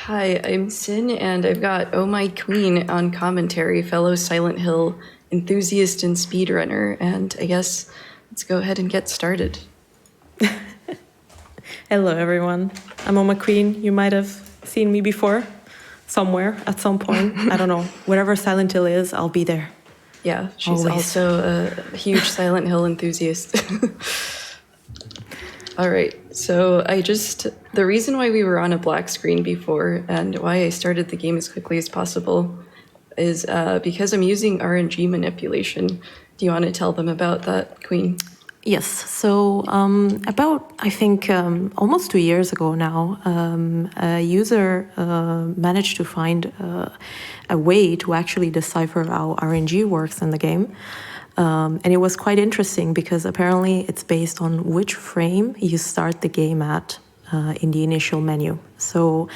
Hi, I'm Cyn, and I've got OhMyQueen on commentary, fellow Silent Hill enthusiast and speedrunner, and I guess let's go ahead and get started. Hello, everyone. I'm OhMyQueen. You might have seen me before, somewhere, at some point. I don't know. Wherever Silent Hill is, I'll be there. Yeah, she's also a huge Silent Hill enthusiast. All right, so the reason why we were on a black screen before and why I started the game as quickly as possible is because I'm using RNG manipulation. Do you want to tell them about that, Queen? Yes. So about, I think, almost 2 years ago now, a user managed to find a way to actually decipher how RNG works in the game. And it was quite interesting because apparently it's based on which frame you start the game at in the initial menu. So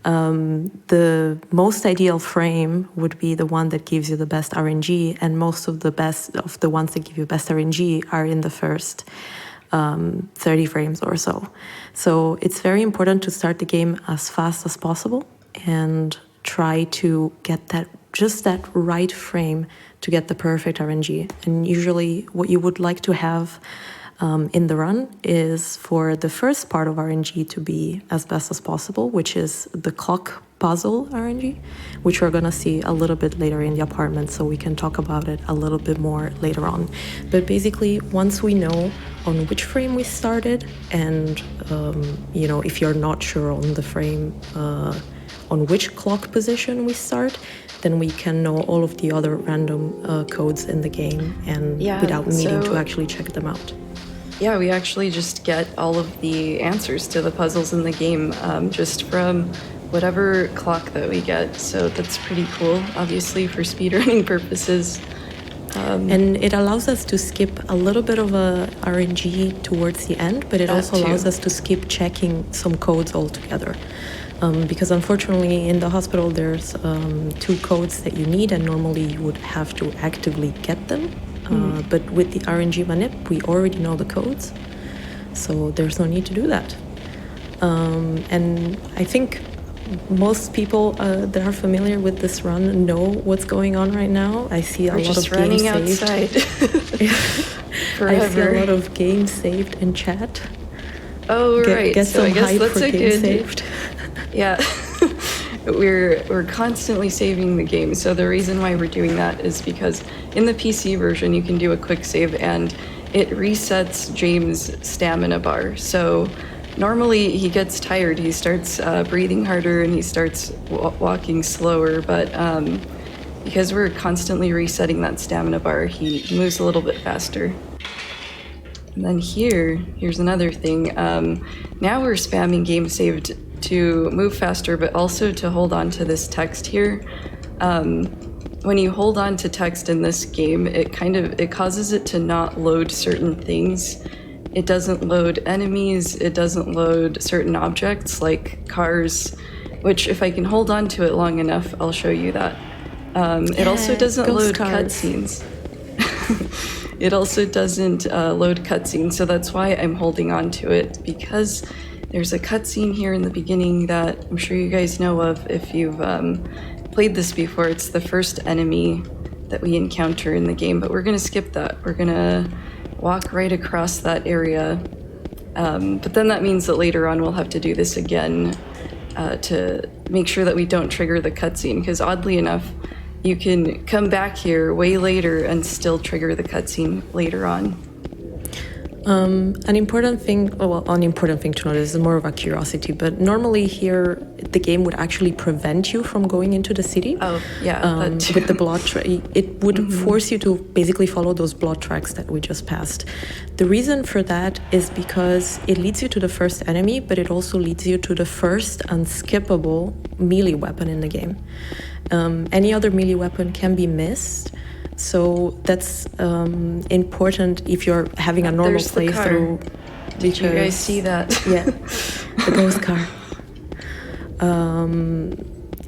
the most ideal frame would be the one that gives you the best RNG, and most of the ones that give you best RNG are in the first 30 frames or so. So it's very important to start the game as fast as possible and try to get that right frame to get the perfect RNG. And usually what you would like to have in the run is for the first part of RNG to be as best as possible, which is the clock puzzle RNG, which we're gonna see a little bit later in the apartment, so we can talk about it a little bit more later on. But basically, once we know on which frame we started, and if you're not sure on the frame, on which clock position we start, then we can know all of the other random codes in the game and without needing to actually check them out. Yeah, we actually just get all of the answers to the puzzles in the game just from whatever clock that we get. So that's pretty cool, obviously, for speedrunning purposes. And it allows us to skip a little bit of a RNG towards the end, but it also allows us to skip checking some codes altogether. Because unfortunately in the hospital there's 2 codes that you need, and normally you would have to actively get them. But with the RNG manip, we already know the codes, so there's no need to do that. And I think most people that are familiar with this run know what's going on right now. I see a lot of games saved. I see a lot of games saved in chat. Oh, right. Get some hype for games saved. Yeah, we're constantly saving the game. So the reason why we're doing that is because in the PC version, you can do a quick save and it resets James' stamina bar. So normally he gets tired, he starts breathing harder and he starts walking slower. But because we're constantly resetting that stamina bar, he moves a little bit faster. And then here's another thing. Now we're spamming game saved to move faster, but also to hold on to this text here. When you hold on to text in this game, it causes it to not load certain things. It doesn't load enemies, it doesn't load certain objects like cars, which if I can hold on to it long enough, I'll show you that. It also doesn't load cutscenes. It also doesn't load cutscenes, so that's why I'm holding on to it, because there's a cutscene here in the beginning that I'm sure you guys know of if you've played this before. It's the first enemy that we encounter in the game, but we're gonna skip that. We're gonna walk right across that area. But then that means that later on we'll have to do this again to make sure that we don't trigger the cutscene, because oddly enough, you can come back here way later and still trigger the cutscene later on. An important thing to note is more of a curiosity, but normally here the game would actually prevent you from going into the city. Oh, yeah. With the blood it would force you to basically follow those blood tracks that we just passed. The reason for that is because it leads you to the first enemy, but it also leads you to the first unskippable melee weapon in the game. Any other melee weapon can be missed. So that's important if you're having a normal playthrough. Did you guys see that? Yeah, the ghost car.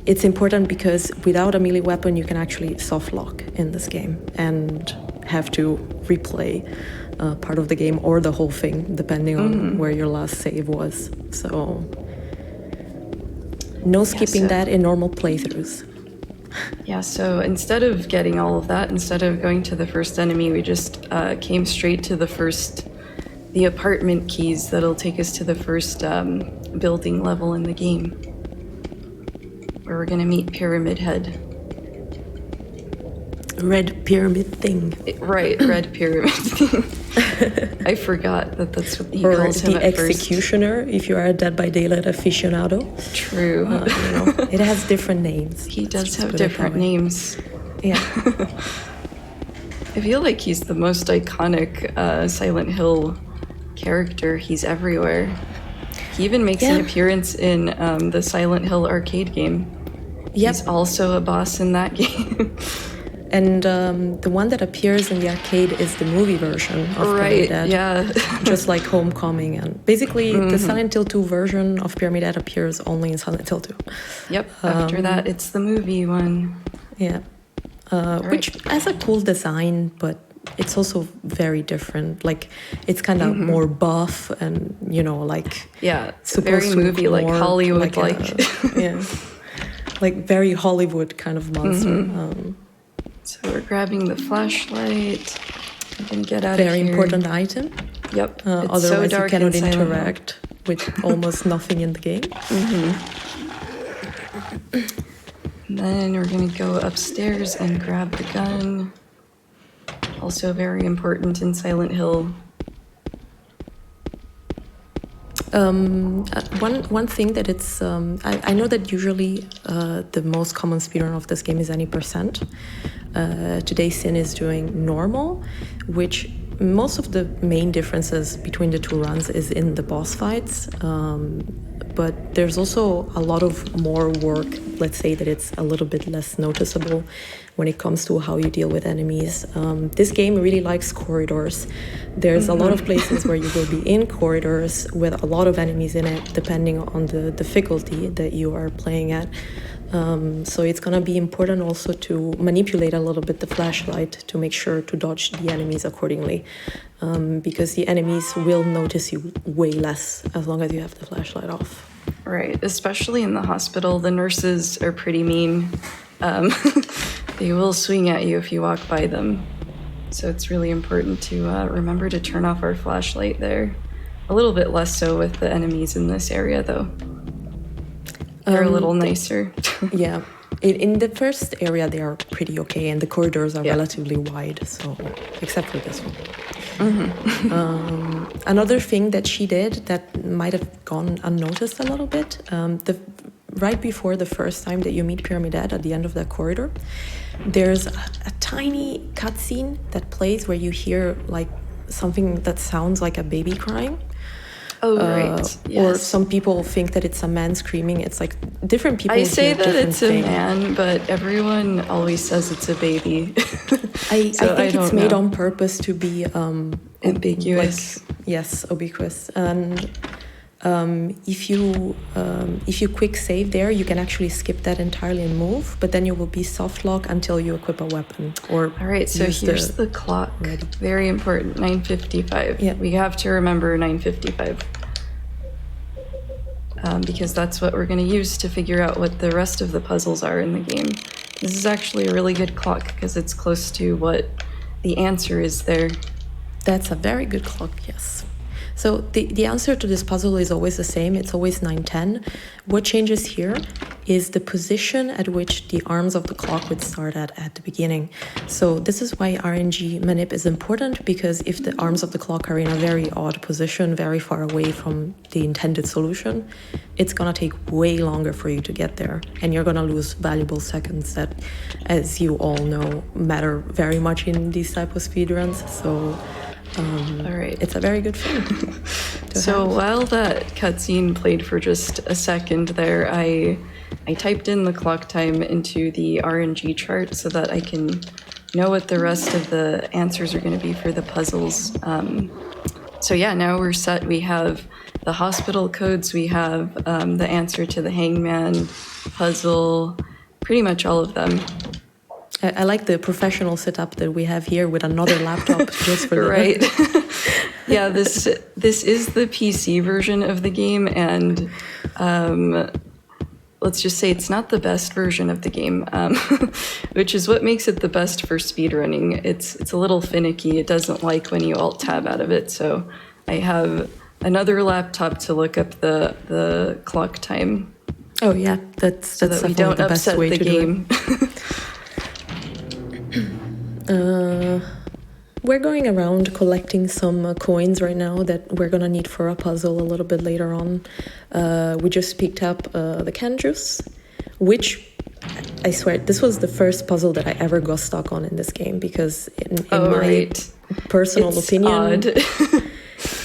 It's important because without a melee weapon, you can actually soft lock in this game and have to replay part of the game or the whole thing, depending on where your last save was. So No skipping so- that in normal playthroughs. Yeah, so instead of getting all of that, instead of going to the first enemy, we just came straight to the apartment keys that'll take us to the first building level in the game, where we're gonna meet Pyramid Head. Red pyramid thing. Right, Red Pyramid thing. I forgot that's what he Or calls him the at first. executioner, if you are a Dead by Daylight aficionado. True. It has different names. He Let's does just have put it that different way. names. Yeah. I feel like he's the most iconic Silent Hill character. He's everywhere. He even makes an Yeah. appearance in the Silent Hill arcade game. Yep. He's also a boss in that game. And the one that appears in the arcade is the movie version of Pyramid Right, Head. yeah. Just like Homecoming. And basically, the Silent Hill 2 version of Pyramid Head appears only in Silent Hill 2. Yep, after that, it's the movie one. Yeah. Which has a cool design, but it's also very different. Like, it's kind of more buff and, like... Yeah, supposed very to movie, like more Hollywood, yeah. Like, very Hollywood kind of monster. So we're grabbing the flashlight. I'm gonna get out of here. Very important item. Yep. It's Otherwise, so you dark cannot in Silent Hill. interact with almost nothing in the game. And then we're gonna go upstairs and grab the gun. Also very important in Silent Hill. One thing that it's I know that usually the most common speedrun of this game is any percent. Today Cyn is doing normal, which most of the main differences between the two runs is in the boss fights. But there's also a lot of more work. Let's say that it's a little bit less noticeable when it comes to how you deal with enemies. This game really likes corridors. There's a lot of places where you will be in corridors with a lot of enemies in it, depending on the difficulty that you are playing at. So it's gonna be important also to manipulate a little bit the flashlight to make sure to dodge the enemies accordingly, because the enemies will notice you way less as long as you have the flashlight off. Right, especially in the hospital, the nurses are pretty mean. They will swing at you if you walk by them. So it's really important to remember to turn off our flashlight there. A little bit less so with the enemies in this area, though. They're a little nicer. Yeah. In the first area, they are pretty okay, and the corridors are relatively wide, so except for this one. Another thing that she did that might have gone unnoticed a little bit, right before the first time that you meet Pyramid Head at the end of that corridor, there's a tiny cutscene that plays where you hear like something that sounds like a baby crying. Oh, right. Yes. Or some people think that it's a man screaming. It's like different people I say hear that different it's things. a man, but everyone always says it's a baby. I So think it's don't made know. on purpose to be Ambiguous. yes, ubiquitous. And if you quick save there, you can actually skip that entirely and move. But then you will be soft lock until you equip a weapon. Or All right, so use here's the clock. ready. Very important, 9:55. Yeah. We have to remember 9:55. Because that's what we're going to use to figure out what the rest of the puzzles are in the game. This is actually a really good clock because it's close to what the answer is there. That's a very good clock, yes. So the answer to this puzzle is always the same. It's always 9:10. What changes here is the position at which the arms of the clock would start at the beginning. So this is why RNG manip is important, because if the arms of the clock are in a very odd position, very far away from the intended solution, it's gonna take way longer for you to get there, and you're gonna lose valuable seconds that, as you all know, matter very much in these type of speedruns. So All right. it's a very good thing. So while that cutscene played for just a second there, I typed in the clock time into the RNG chart so that I can know what the rest of the answers are going to be for the puzzles. So yeah, now we're set. We have the hospital codes. We have the answer to the hangman puzzle. Pretty much all of them. I like the professional setup that we have here with another laptop just for the Right. Yeah, this is the PC version of the game, and let's just say it's not the best version of the game, which is what makes it the best for speedrunning. It's a little finicky. It doesn't like when you alt-tab out of it, so I have another laptop to look up the clock time. Oh yeah, that's so that we don't the best upset way the to game. Do it. We're going around collecting some coins right now that we're gonna need for a puzzle a little bit later on. We just picked up the canned juice, which I swear this was the first puzzle that I ever got stuck on in this game, because in my personal opinion, odd.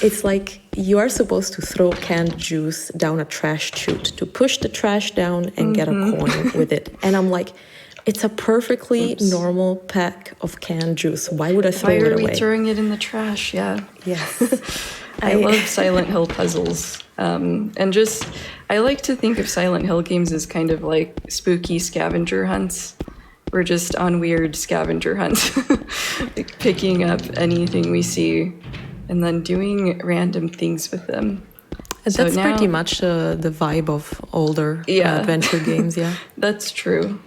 it's like you are supposed to throw canned juice down a trash chute to push the trash down and get a coin with it. And I'm like, it's a perfectly normal pack of canned juice. Why would I throw it away? Why are we throwing it in the trash? Yeah. Yes. I love Silent Hill puzzles. And just, I like to think of Silent Hill games as kind of like spooky scavenger hunts. We're just on weird scavenger hunts, like picking up anything we see and then doing random things with them. That's pretty much the vibe of older adventure games, yeah. That's true.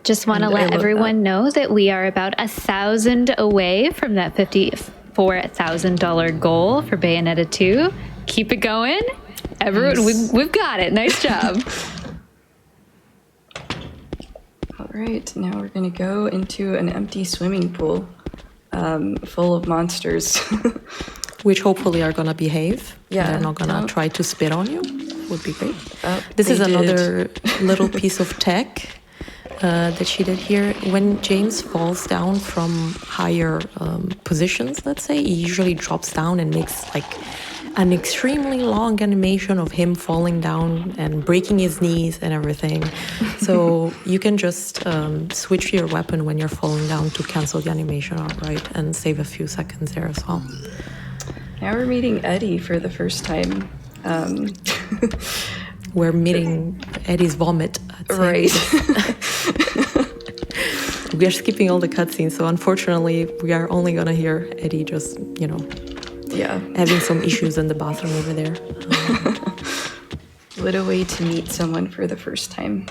Just want to let everyone know that we are about 1,000 away from that $54,000 goal for Bayonetta 2. Keep it going. Everyone, we've got it. Nice job. All right, now we're going to go into an empty swimming pool full of monsters. Which hopefully are going to behave. Yeah. They're not going to try to spit on you. Would be great. This they is another did. little piece of tech that she did here. When James falls down from higher positions, let's say, he usually drops down and makes like an extremely long animation of him falling down and breaking his knees and everything. So you can just switch your weapon when you're falling down to cancel the animation outright and save a few seconds there as well. Now we're meeting Eddie for the first time. We're meeting Eddie's vomit. Right. We are skipping all the cutscenes, so unfortunately we are only gonna hear Eddie just, having some issues in the bathroom over there. What a way to meet someone for the first time.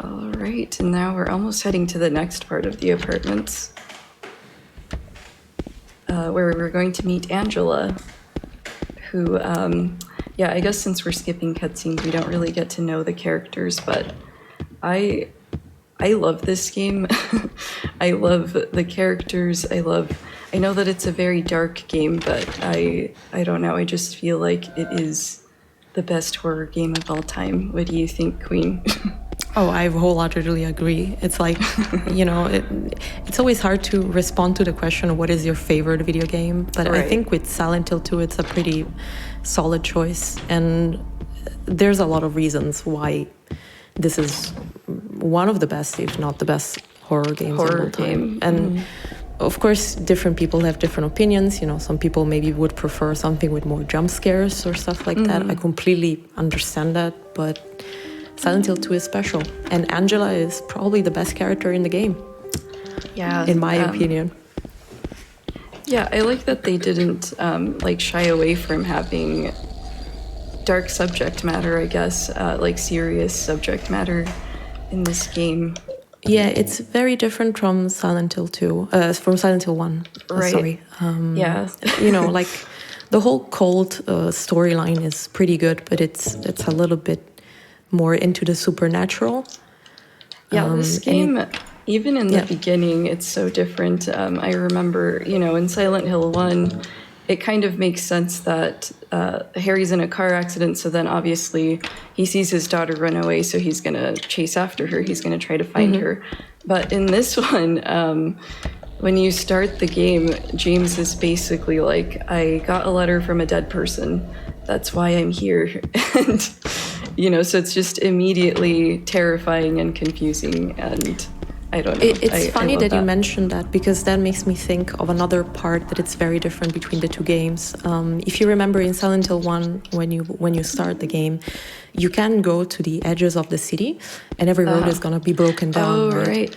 All right, and now we're almost heading to the next part of the apartments, where we're going to meet Angela, who, I guess since we're skipping cutscenes, we don't really get to know the characters, but I love this game. I love the characters. I know that it's a very dark game, but I don't know. I just feel like it is the best horror game of all time. What do you think, Queen? Oh, I wholeheartedly agree. It's like, it's always hard to respond to the question, what is your favorite video game? But I think with Silent Hill 2, it's a pretty solid choice. And there's a lot of reasons why this is one of the best, if not the best, horror games of all time. And of course, different people have different opinions. Some people maybe would prefer something with more jump scares or stuff like that. I completely understand that, but Silent Hill 2 is special. And Angela is probably the best character in the game. Yeah. In my opinion. Yeah, I like that they didn't shy away from having dark subject matter, I guess, serious subject matter in this game. Yeah, it's very different from Silent Hill 2, from Silent Hill 1. Right. Sorry. Yeah. The whole cult storyline is pretty good, but it's a little bit more into the supernatural. Yeah, this game, even in the beginning, it's so different. I remember, in Silent Hill 1, it kind of makes sense that Harry's in a car accident, so then obviously he sees his daughter run away, so he's going to chase after her. He's going to try to find her. But in this one, when you start the game, James is basically like, I got a letter from a dead person. That's why I'm here. And, so it's just immediately terrifying and confusing, and I don't know. It's funny that you mentioned that, because that makes me think of another part that it's very different between the two games. If you remember in Silent Hill 1, when you start the game, you can go to the edges of the city and every road is going to be broken down. Oh, right.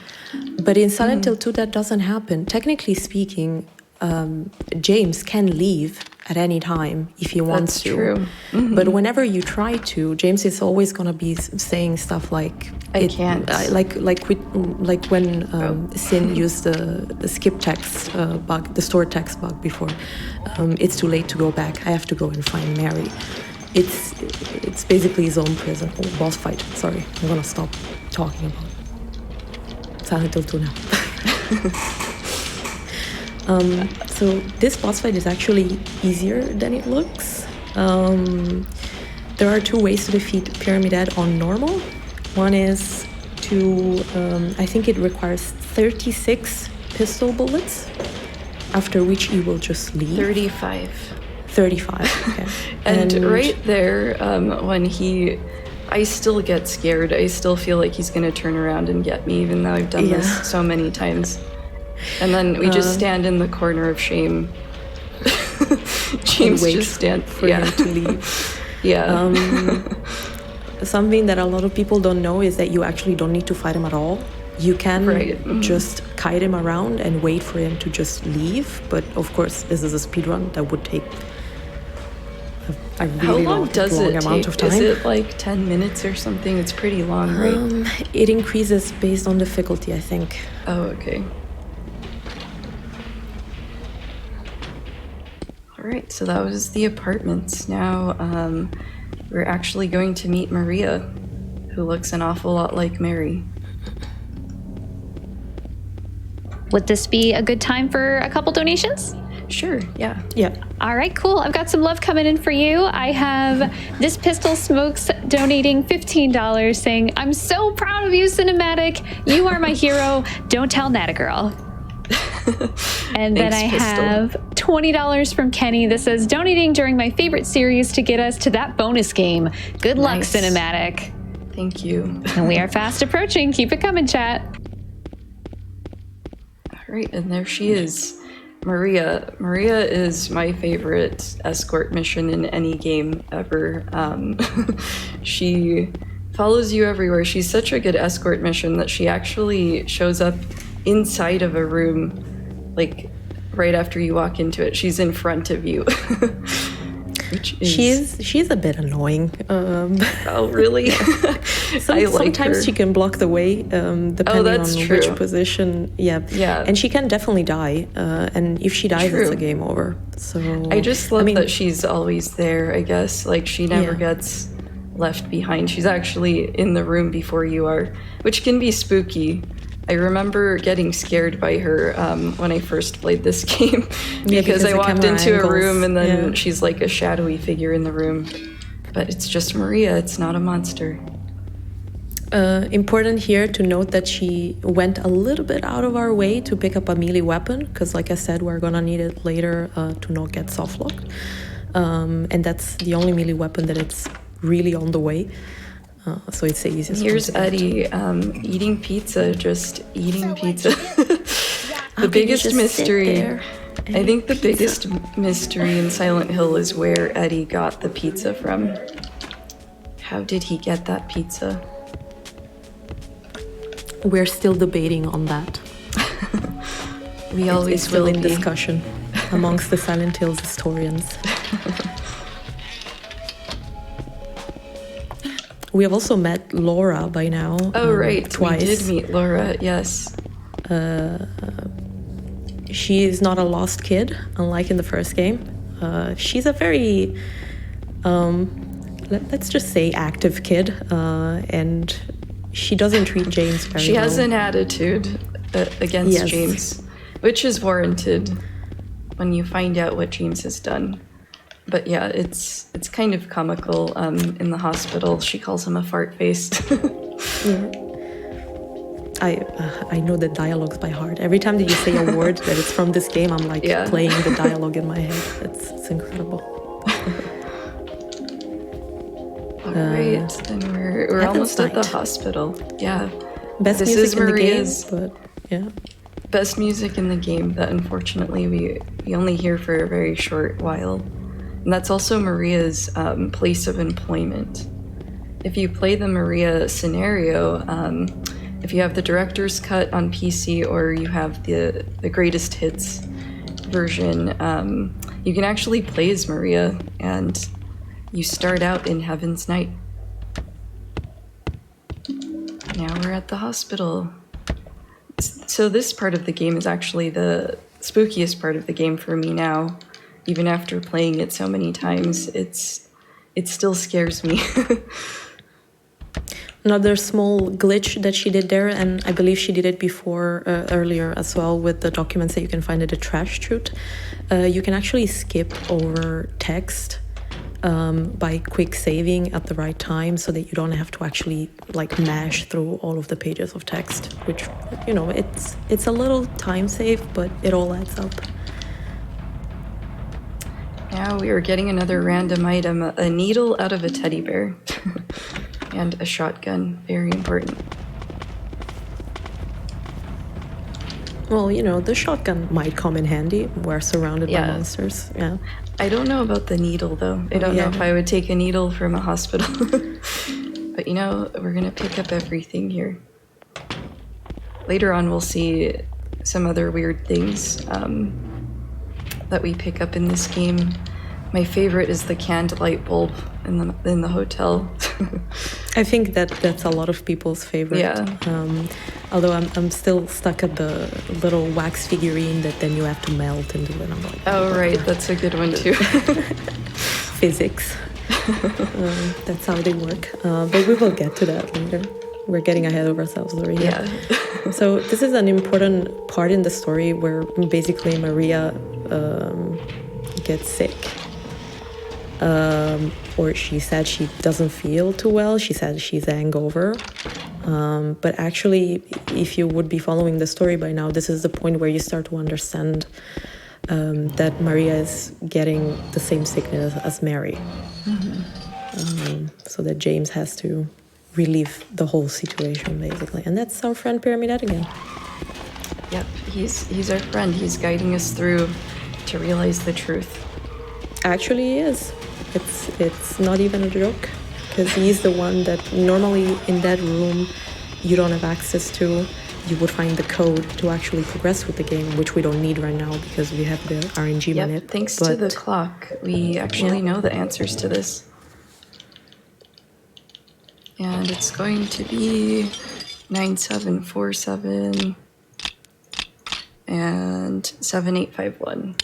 But in Silent Hill 2, that doesn't happen. Technically speaking, James can leave at any time if he wants That's to. true. Mm-hmm. But whenever you try to, James is always going to be saying stuff like, I can't. Like when Cyn used the skip text bug, the stored text bug before. It's too late to go back. I have to go and find Mary. It's basically his own prison. Oh, boss fight. Sorry, I'm gonna stop talking about Silent Hill 2 now. So this boss fight is actually easier than it looks. There are two ways to defeat Pyramid Head on normal. One is to, I think it requires 36 pistol bullets, after which he will just leave. 35. 35, okay. And right there, I still get scared. I still feel like he's going to turn around and get me, even though I've done this so many times. And then we just stand in the corner of shame. James wait just stand for him to leave. Something that a lot of people don't know is that you actually don't need to fight him at all. You can just kite him around and wait for him to just leave. But of course, this is a speedrun that would take a really long amount of time. Is it like 10 minutes or something? It's pretty long, right? It increases based on difficulty, I think. Oh, okay. All right, so that was the apartments. Now we're actually going to meet Maria, who looks an awful lot like Mary. Would this be a good time for a couple donations? Sure, yeah. Yeah. All right, cool. I've got some love coming in for you. I have This Pistol Smokes donating $15 saying, I'm so proud of you, cynOmatic. You are my hero. Don't tell Nata Girl. And then I have $20 from Kenny that says, donating during my favorite series to get us to that bonus game. Good luck, cynOmatic. Thank you. And we are fast approaching. Keep it coming, chat. All right, and there she is. Maria. Maria is my favorite escort mission in any game ever. She follows you everywhere. She's such a good escort mission that she actually shows up inside of a room, like right after you walk into it. She's in front of you. Which is... She's a bit annoying. Oh, really? Sometimes she can block the way, depending on which position. Yeah. And she can definitely die. And if she dies, it's a game over. So I just love that she's always there, I guess. Like, she never gets left behind. She's actually in the room before you are, which can be spooky. I remember getting scared by her when I first played this game because I walked into a room and then she's like a shadowy figure in the room. But it's just Maria, it's not a monster. Important here to note that she went a little bit out of our way to pick up a melee weapon because, like I said, we're gonna need it later to not get softlocked. And that's the only melee weapon that it's really on the way. So it's the easiest. Here's Eddie eating pizza, just eating pizza. The biggest mystery, I think the biggest mystery in Silent Hill is where Eddie got the pizza from. How did he get that pizza? We're still debating on that. We always it's still will in be. Discussion amongst the Silent Hills historians. We have also met Laura by now. Oh, right. Twice. We did meet Laura, yes. She is not a lost kid, unlike in the first game. She's a very, let's just say, active kid. And she doesn't treat James very well. She has an attitude against James, which is warranted when you find out what James has done. But yeah, it's kind of comical. In the hospital, she calls him a fart face. I know the dialogues by heart. Every time that you say a word that is from this game, I'm like playing the dialogue in my head. It's incredible. All right, and we're almost at the hospital. Yeah, best this music is Maria's in the game, but best music in the game that unfortunately we only hear for a very short while. And that's also Maria's place of employment. If you play the Maria scenario, if you have the director's cut on PC or you have the greatest hits version, you can actually play as Maria, and you start out in Heaven's Night. Now we're at the hospital. So this part of the game is actually the spookiest part of the game for me now. Even after playing it so many times, it still scares me. Another small glitch that she did there, and I believe she did it before earlier as well with the documents that you can find at the trash chute. You can actually skip over text by quick saving at the right time, so that you don't have to actually like mash through all of the pages of text, which, you know, it's a little time save, but it all adds up. Now we are getting another random item, a needle out of a teddy bear. And a shotgun, very important. Well, you know, the shotgun might come in handy. We're surrounded by monsters. Yeah. I don't know about the needle, though. I don't know if I would take a needle from a hospital. But, you know, we're going to pick up everything here. Later on, we'll see some other weird things that we pick up in this game. My favorite is the candlelight bulb in the hotel. I think that's a lot of people's favorite. Yeah. Although I'm still stuck at the little wax figurine that then you have to melt into, and I'm like, oh right, that's a good one too. Physics. That's how they work. But we will get to that later. We're getting ahead of ourselves already. Yeah. So this is an important part in the story where basically Maria gets sick. Or she said she doesn't feel too well. She said she's hangover. But actually, if you would be following the story by now, this is the point where you start to understand that Maria is getting the same sickness as Mary. Mm-hmm. So that James has to relieve the whole situation, basically. And that's our friend Pyramid again. Yep, he's our friend. He's guiding us through to realize the truth. Actually, he is. It's not even a joke, because he's the one that normally in that room you don't have access to. You would find the code to actually progress with the game, which we don't need right now because we have the RNG on it. Thanks to the clock, we actually know the answers to this. And it's going to be 9747 and 7851.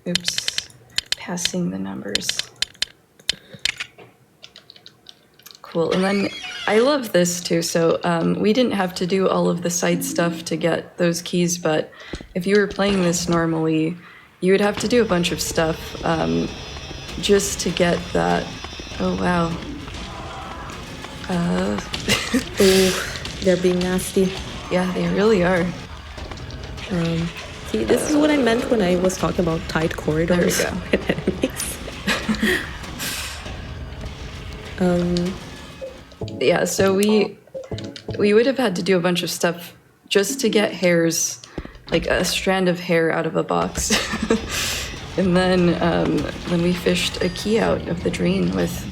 Oops, passing the numbers. Cool, and then I love this too. So we didn't have to do all of the side stuff to get those keys, but if you were playing this normally, you would have to do a bunch of stuff just to get that. Oh, wow. Ooh, they're being nasty. Yeah, they really are. See, this is what I meant when I was talking about tight corridors. There we go. Yeah, so we would have had to do a bunch of stuff just to get hairs, like a strand of hair out of a box. And then we fished a key out of the drain with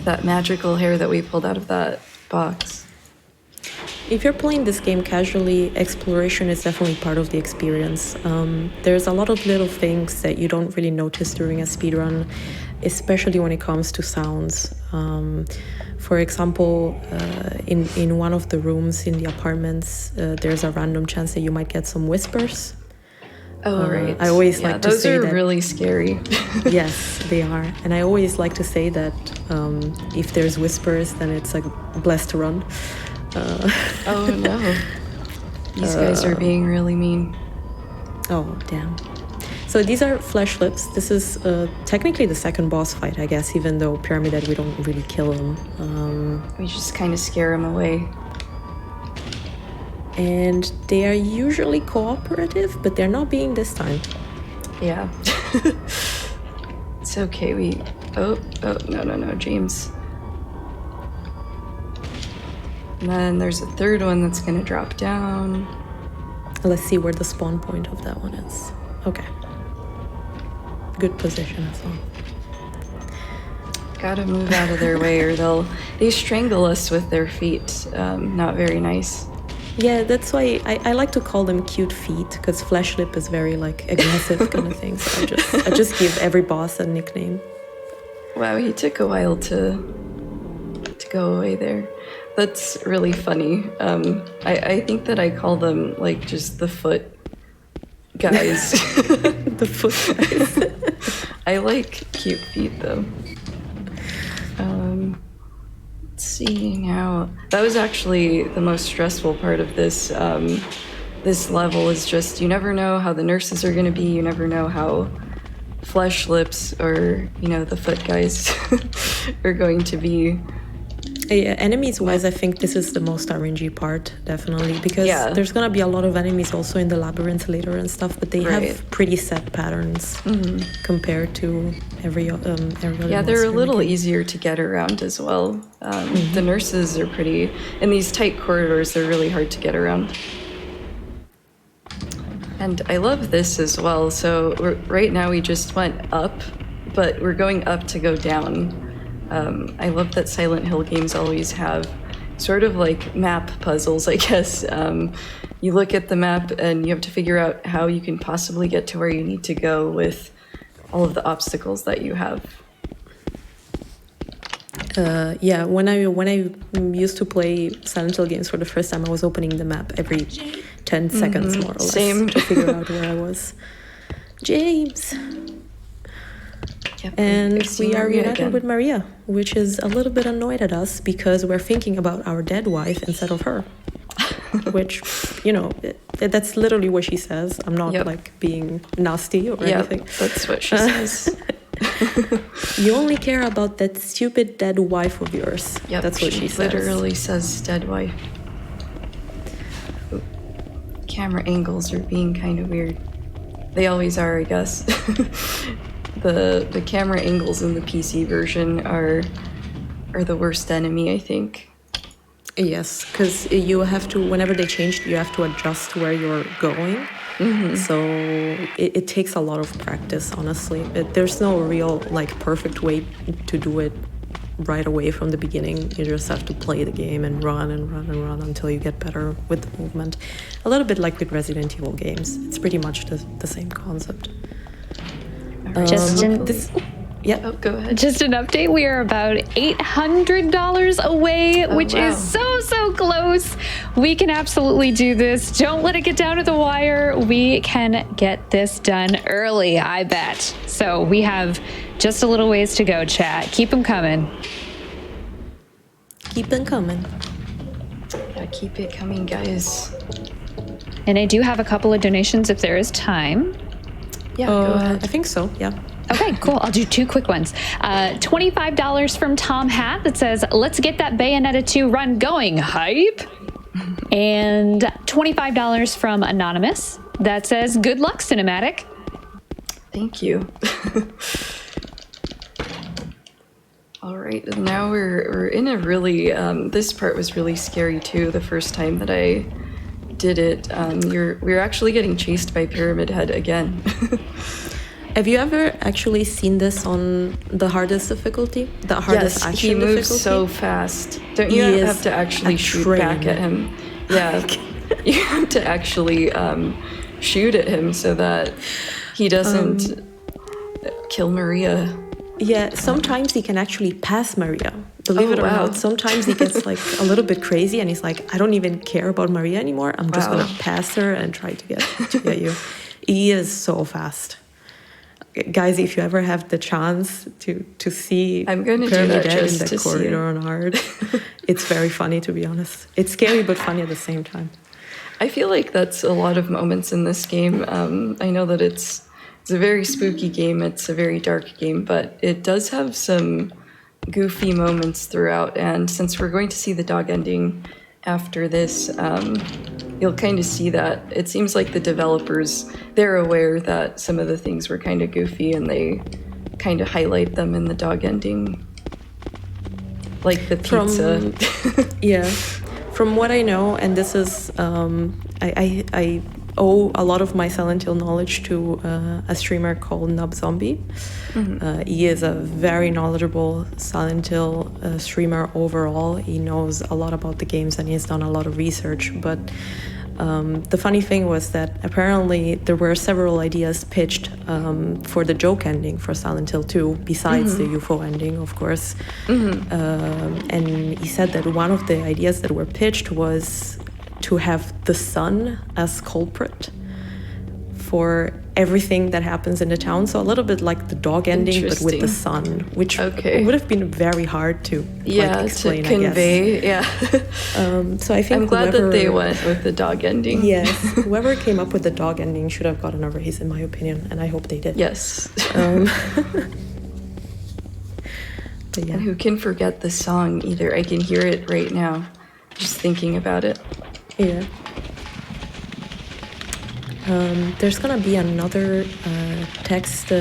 that magical hair that we pulled out of that box. If you're playing this game casually, exploration is definitely part of the experience. There's a lot of little things that you don't really notice during a speedrun, especially when it comes to sounds. For example, in one of the rooms in the apartments, there's a random chance that you might get some whispers. Oh, right. I always like to say that... Those are really scary. Yes, they are. And I always like to say that if there's whispers, then it's like blessed to run. Oh, no. These guys are being really mean. Oh, damn. So these are flesh lips. This is technically the second boss fight, I guess, even though Pyramid, we don't really kill him. We just kind of scare him away. And they are usually cooperative, but they're not being this time. Yeah. It's okay, Oh, no, James. And then there's a third one that's gonna drop down. Let's see where the spawn point of that one is. Okay. Good position as well. Gotta move out of their way or they strangle us with their feet. Not very nice. Yeah, that's why I like to call them cute feet, because Flesh Lip is very like aggressive kind of thing. So I just give every boss a nickname. Wow, he took a while to go away there. That's really funny. I think that I call them like just the foot guys. The foot guys. I like cute feet though. Let's see now. That was actually the most stressful part of this this level, is just you never know how the nurses are going to be. You never know how Flesh Lips or, you know, the foot guys are going to be. Yeah, enemies wise, I think this is the most RNG part, definitely, because there's gonna be a lot of enemies also in the labyrinth later and stuff, but they have pretty set patterns compared to every other. Yeah, they're a little easier to get around as well. The nurses are pretty, in these tight corridors, they're really hard to get around. And I love this as well. So right now we just went up, but we're going up to go down. I love that Silent Hill games always have sort of like map puzzles, I guess. You look at the map and you have to figure out how you can possibly get to where you need to go with all of the obstacles that you have. Yeah, when I used to play Silent Hill games for the first time, I was opening the map every 10 seconds more or less. Same. To figure out where I was. James! Yep, And we are reunited again with Maria, which is a little bit annoyed at us because we're thinking about our dead wife instead of her. Which, you know, that's literally what she says. I'm not like being nasty or anything. That's what she says. You only care about that stupid dead wife of yours. Yep, that's what she says. Literally says dead wife. Ooh. Camera angles are being kind of weird. They always are, I guess. The camera angles in the PC version are the worst enemy, I think. Yes, because you have to, whenever they changed, you have to adjust where you're going. So it takes a lot of practice, honestly. There's no real, like, perfect way to do it right away from the beginning. You just have to play the game and run and run and run until you get better with the movement. A little bit like with Resident Evil games. It's pretty much the same concept. Go ahead. Just an update. We are about $800 away, which is so close. We can absolutely do this. Don't let it get down to the wire. We can get this done early, I bet. So we have just a little ways to go, chat. Keep them coming. Keep them coming. Yeah, keep it coming, guys. And I do have a couple of donations if there is time. Yeah, go ahead. I think so, yeah. Okay, cool. I'll do two quick ones. $25 from Tom Hat that says, let's get that Bayonetta 2 run going, hype. And $25 from Anonymous that says, good luck, cynOmatic. Thank you. All right, now we're in a really, this part was really scary too, the first time that I did it. We're actually getting chased by Pyramid Head again. Have you ever actually seen this on the hardest difficulty? The hardest action he moves difficulty? so fast. Don't you have to actually shoot back at him? Yeah, you have to actually shoot at him so that he doesn't kill Maria. Yeah, sometimes he can actually pass Maria. Believe it or not, sometimes he gets like a little bit crazy and he's like, I don't even care about Maria anymore. I'm just gonna pass her and try to get you. He is so fast. Guys, if you ever have the chance to see Pyramid Head in just the corridor on hard, it's very funny, to be honest. It's scary but funny at the same time. I feel like that's a lot of moments in this game. I know that it's a very spooky game, it's a very dark game, but it does have some goofy moments throughout, and since we're going to see the dog ending after this, you'll kind of see that. It seems like the developers, they're aware that some of the things were kind of goofy and they kind of highlight them in the dog ending. Like the pizza. Yeah. From what I know, and this is, I owe a lot of my Silent Hill knowledge to a streamer called Nub Zombie. He is a very knowledgeable Silent Hill streamer overall. He knows a lot about the games and he has done a lot of research. But the funny thing was that apparently there were several ideas pitched for the joke ending for Silent Hill 2, besides the UFO ending, of course. And he said that one of the ideas that were pitched was to have the sun as culprit for everything that happens in the town. So a little bit like the dog ending, but with the sun, which would have been very hard to explain, to convey. I guess. So I think I'm glad that they went with the dog ending. Yes, whoever came up with the dog ending should have gotten a raise, in my opinion, and I hope they did. Yes. But yeah. And who can forget the song either? I can hear it right now, just thinking about it. Yeah. There's gonna be another text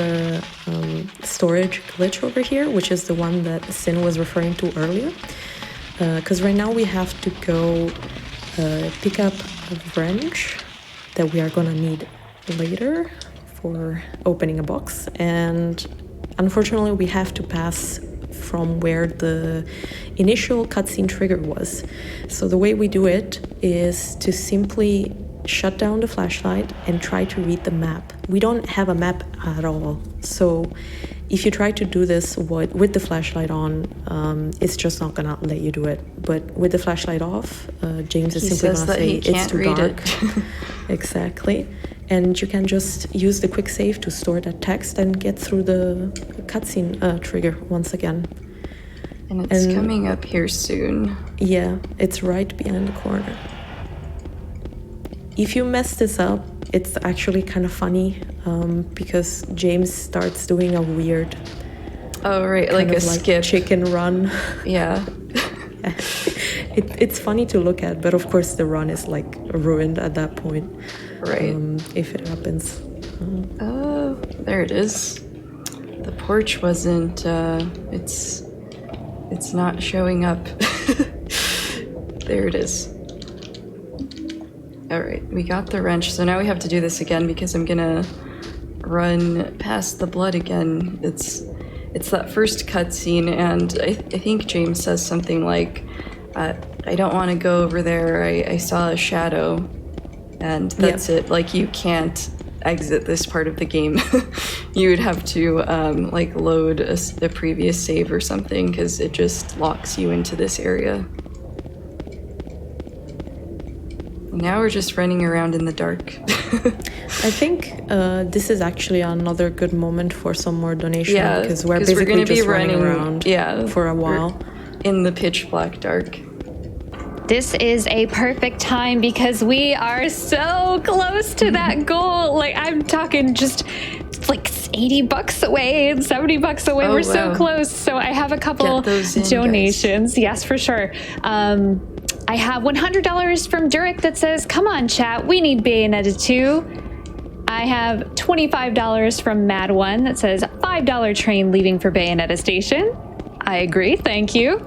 storage glitch over here, which is the one that Cyn was referring to earlier. Because right now we have to go pick up a wrench that we are gonna need later for opening a box. And unfortunately we have to pass from where the initial cutscene trigger was. So the way we do it is to simply shut down the flashlight and try to read the map. We don't have a map at all. So if you try to do this with the flashlight on, it's just not gonna let you do it. But with the flashlight off, James is simply gonna say it's too dark. Exactly. And you can just use the quick save to store that text and get through the cutscene trigger once again. And it's coming up here soon. Yeah, it's right behind the corner. If you mess this up, it's actually kind of funny because James starts doing a weird... Oh, right, like a skip. Chicken run. Yeah. It's funny to look at, but of course the run is like ruined at that point. Right. If it happens. Oh, there it is. The porch wasn't, it's not showing up. There it is. All right, we got the wrench. So now we have to do this again because I'm gonna run past the blood again. It's that first cutscene, and I think James says something like, I don't want to go over there. I saw a shadow. And that's it. Like, you can't exit this part of the game. You would have to like load a previous save or something because it just locks you into this area. And now we're just running around in the dark. I think this is actually another good moment for some more donation because we're basically gonna just be running around for a while. In the pitch black dark. This is a perfect time because we are so close to that goal. Like, I'm talking just like $80 away and $70 away. We're so close. So I have a couple donations. Guys. Yes, for sure. I have $100 from Durek that says, come on, chat, we need Bayonetta 2. I have $25 from Mad One that says, $5 train leaving for Bayonetta Station. I agree, thank you.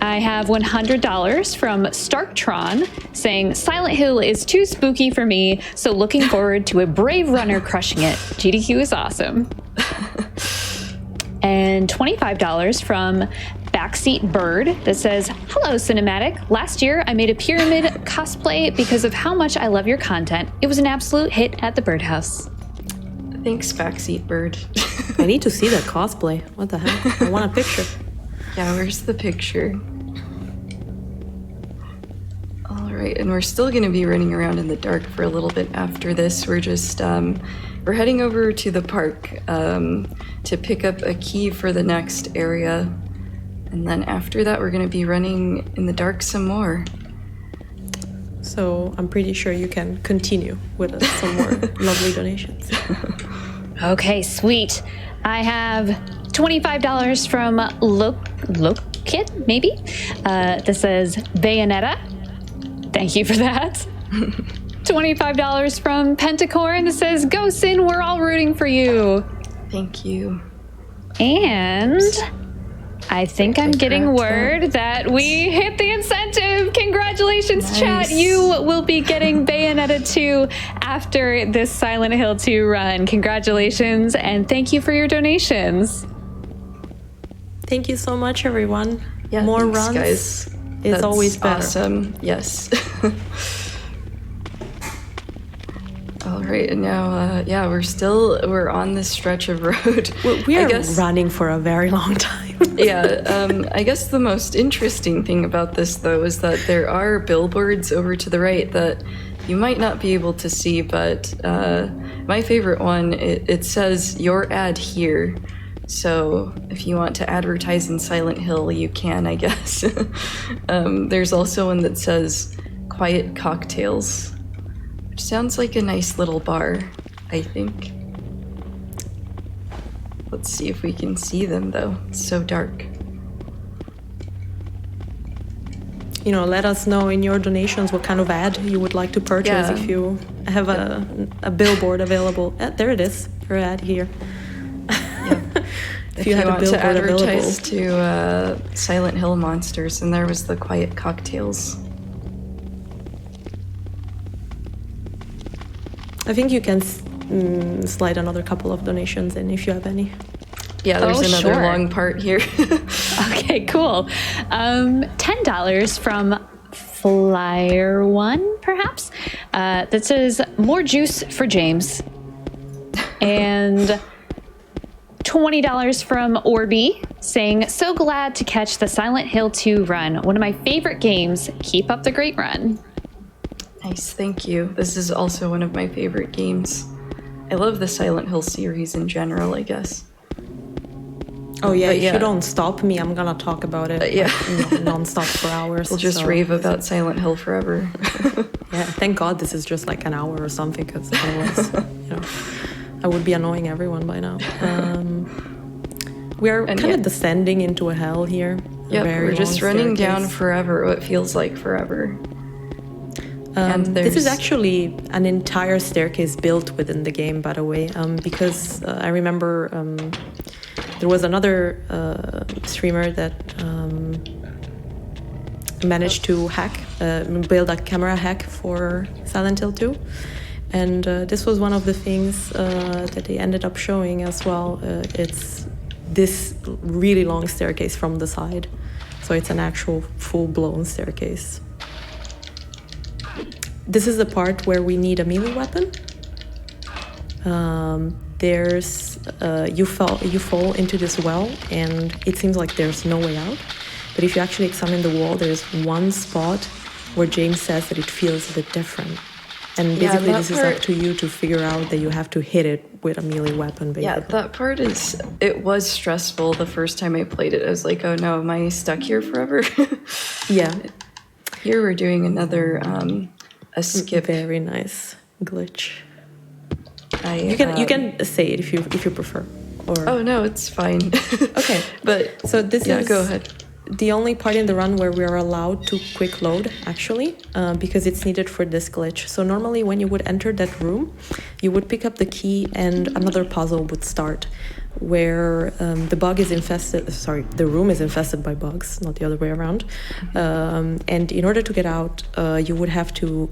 I have $100 from Starktron saying, Silent Hill is too spooky for me, so looking forward to a brave runner crushing it. GDQ is awesome. And $25 from Backseat Bird that says, hello, cynOmatic. Last year, I made a pyramid cosplay because of how much I love your content. It was an absolute hit at the Birdhouse. Thanks, Backseat Bird. I need to see that cosplay. What the heck? I want a picture. Yeah, where's the picture? All right, and we're still going to be running around in the dark for a little bit after this. We're just, we're heading over to the park to pick up a key for the next area. And then after that, we're going to be running in the dark some more. So I'm pretty sure you can continue with some more lovely donations. Okay, sweet. I have $25 from Lokit, maybe? That says Bayonetta. Thank you for that. $25 from Pentacorn that says, go Cyn, we're all rooting for you. Thank you. And I think I'm getting word that we hit the incentive. Congratulations, chat. You will be getting Bayonetta 2 after this Silent Hill 2 run. Congratulations, and thank you for your donations. Thank you so much, everyone. Yeah, more thanks, runs. Guys. It's always better. Awesome. Yes. All right, and now, we're on this stretch of road. We are running for a very long time. I guess the most interesting thing about this, though, is that there are billboards over to the right that you might not be able to see, but my favorite one, it says, "Your ad here." So if you want to advertise in Silent Hill, you can, I guess. There's also one that says, "Quiet Cocktails," which sounds like a nice little bar, I think. Let's see if we can see them, though. It's so dark. Let us know in your donations what kind of ad you would like to purchase if you have a billboard available. There it is, your ad here. If you want to advertise to Silent Hill monsters, and there was the Quiet Cocktails. I think you can slide another couple of donations in if you have any. Yeah, there's another long part here. Okay, cool. $10 from Flyer One, perhaps, that says more juice for James. And $20 from Orby saying, so glad to catch the Silent Hill 2 run. One of my favorite games. Keep up the great run. Nice, thank you. This is also one of my favorite games. I love the Silent Hill series in general, I guess. Oh yeah, if you don't stop me, I'm gonna talk about it non-stop for hours. We'll just rave about Silent Hill forever. Yeah, thank God this is just like an hour or something, because otherwise, I would be annoying everyone by now. We are kind of descending into a hell here. Yeah, we're just running down forever, what feels like forever. This is actually an entire staircase built within the game, by the way, because I remember there was another streamer that managed to build a camera hack for Silent Hill 2. And this was one of the things that they ended up showing as well. It's this really long staircase from the side. So it's an actual full-blown staircase. This is the part where we need a melee weapon. You fall into this well, and it seems like there's no way out. But if you actually examine the wall, there's one spot where James says that it feels a bit different. And basically this is up to you to figure out that you have to hit it with a melee weapon, basically. Yeah, that part it was stressful the first time I played it. I was like, oh no, am I stuck here forever? Yeah. Here we're doing another a skip. Very nice glitch. You can say it if you prefer. Or... Oh no, it's fine. Okay, but so this is go ahead. The only part in the run where we are allowed to quick load, actually, because it's needed for this glitch. So normally when you would enter that room, you would pick up the key and another puzzle would start, where the room is infested by bugs, not the other way around. And in order to get out, you would have to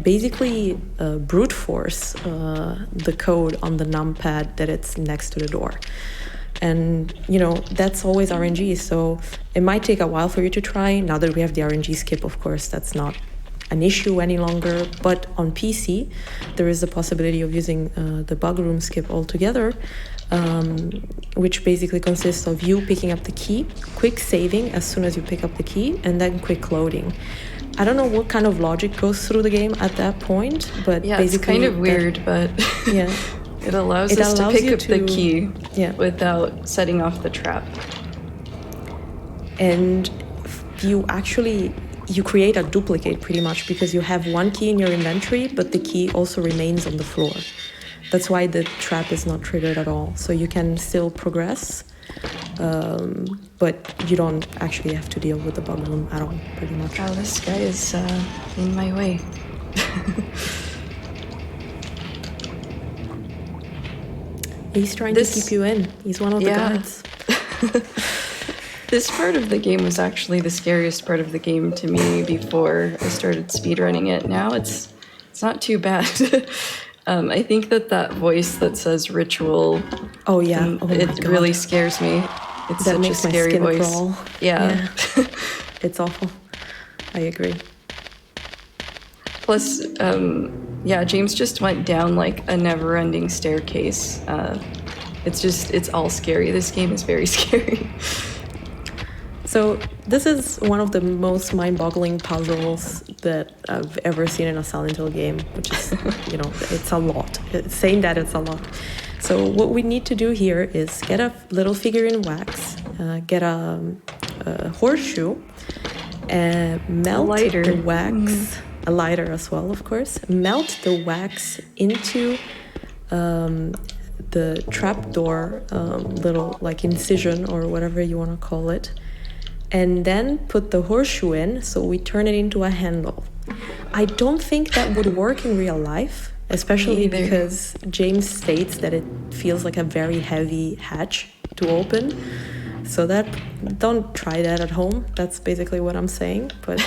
basically brute force the code on the numpad that it's next to the door. And that's always RNG, so it might take a while for you to try. Now that we have the RNG skip, of course, that's not an issue any longer. But on PC, there is the possibility of using the bug room skip altogether, which basically consists of you picking up the key, quick saving as soon as you pick up the key, and then quick loading. I don't know what kind of logic goes through the game at that point, but basically it's kind of weird, but yeah. It allows us to pick up the key without setting off the trap. And you create a duplicate pretty much, because you have one key in your inventory, but the key also remains on the floor. That's why the trap is not triggered at all. So you can still progress, but you don't actually have to deal with the bug room at all, pretty much. Oh, this guy is in my way. He's trying to keep you in. He's one of the guards. This part of the game was actually the scariest part of the game to me before I started speedrunning it. Now it's not too bad. I think that voice that says ritual, Oh yeah, oh it my God. really scares me. It's That such a makes my scary skin voice. crawl. Yeah. It's awful. I agree. Plus, James just went down like a never-ending staircase. It's all scary. This game is very scary. So this is one of the most mind-boggling puzzles that I've ever seen in a Silent Hill game, which is, it's a lot. Saying that, it's a lot. So what we need to do here is get a little figure in wax, get a horseshoe, melt the wax, a lighter as well, of course, melt the wax into the trapdoor little like incision or whatever you want to call it, and then put the horseshoe in, so we turn it into a handle. I don't think that would work in real life, especially because James states that it feels like a very heavy hatch to open. So don't try that at home. That's basically what I'm saying. But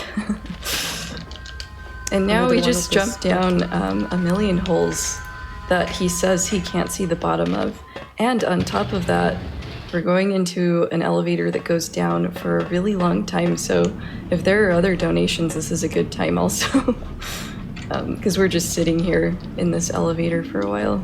and now we just jumped down a million holes that he says he can't see the bottom of. And on top of that, we're going into an elevator that goes down for a really long time. So if there are other donations, this is a good time also. Because we're just sitting here in this elevator for a while.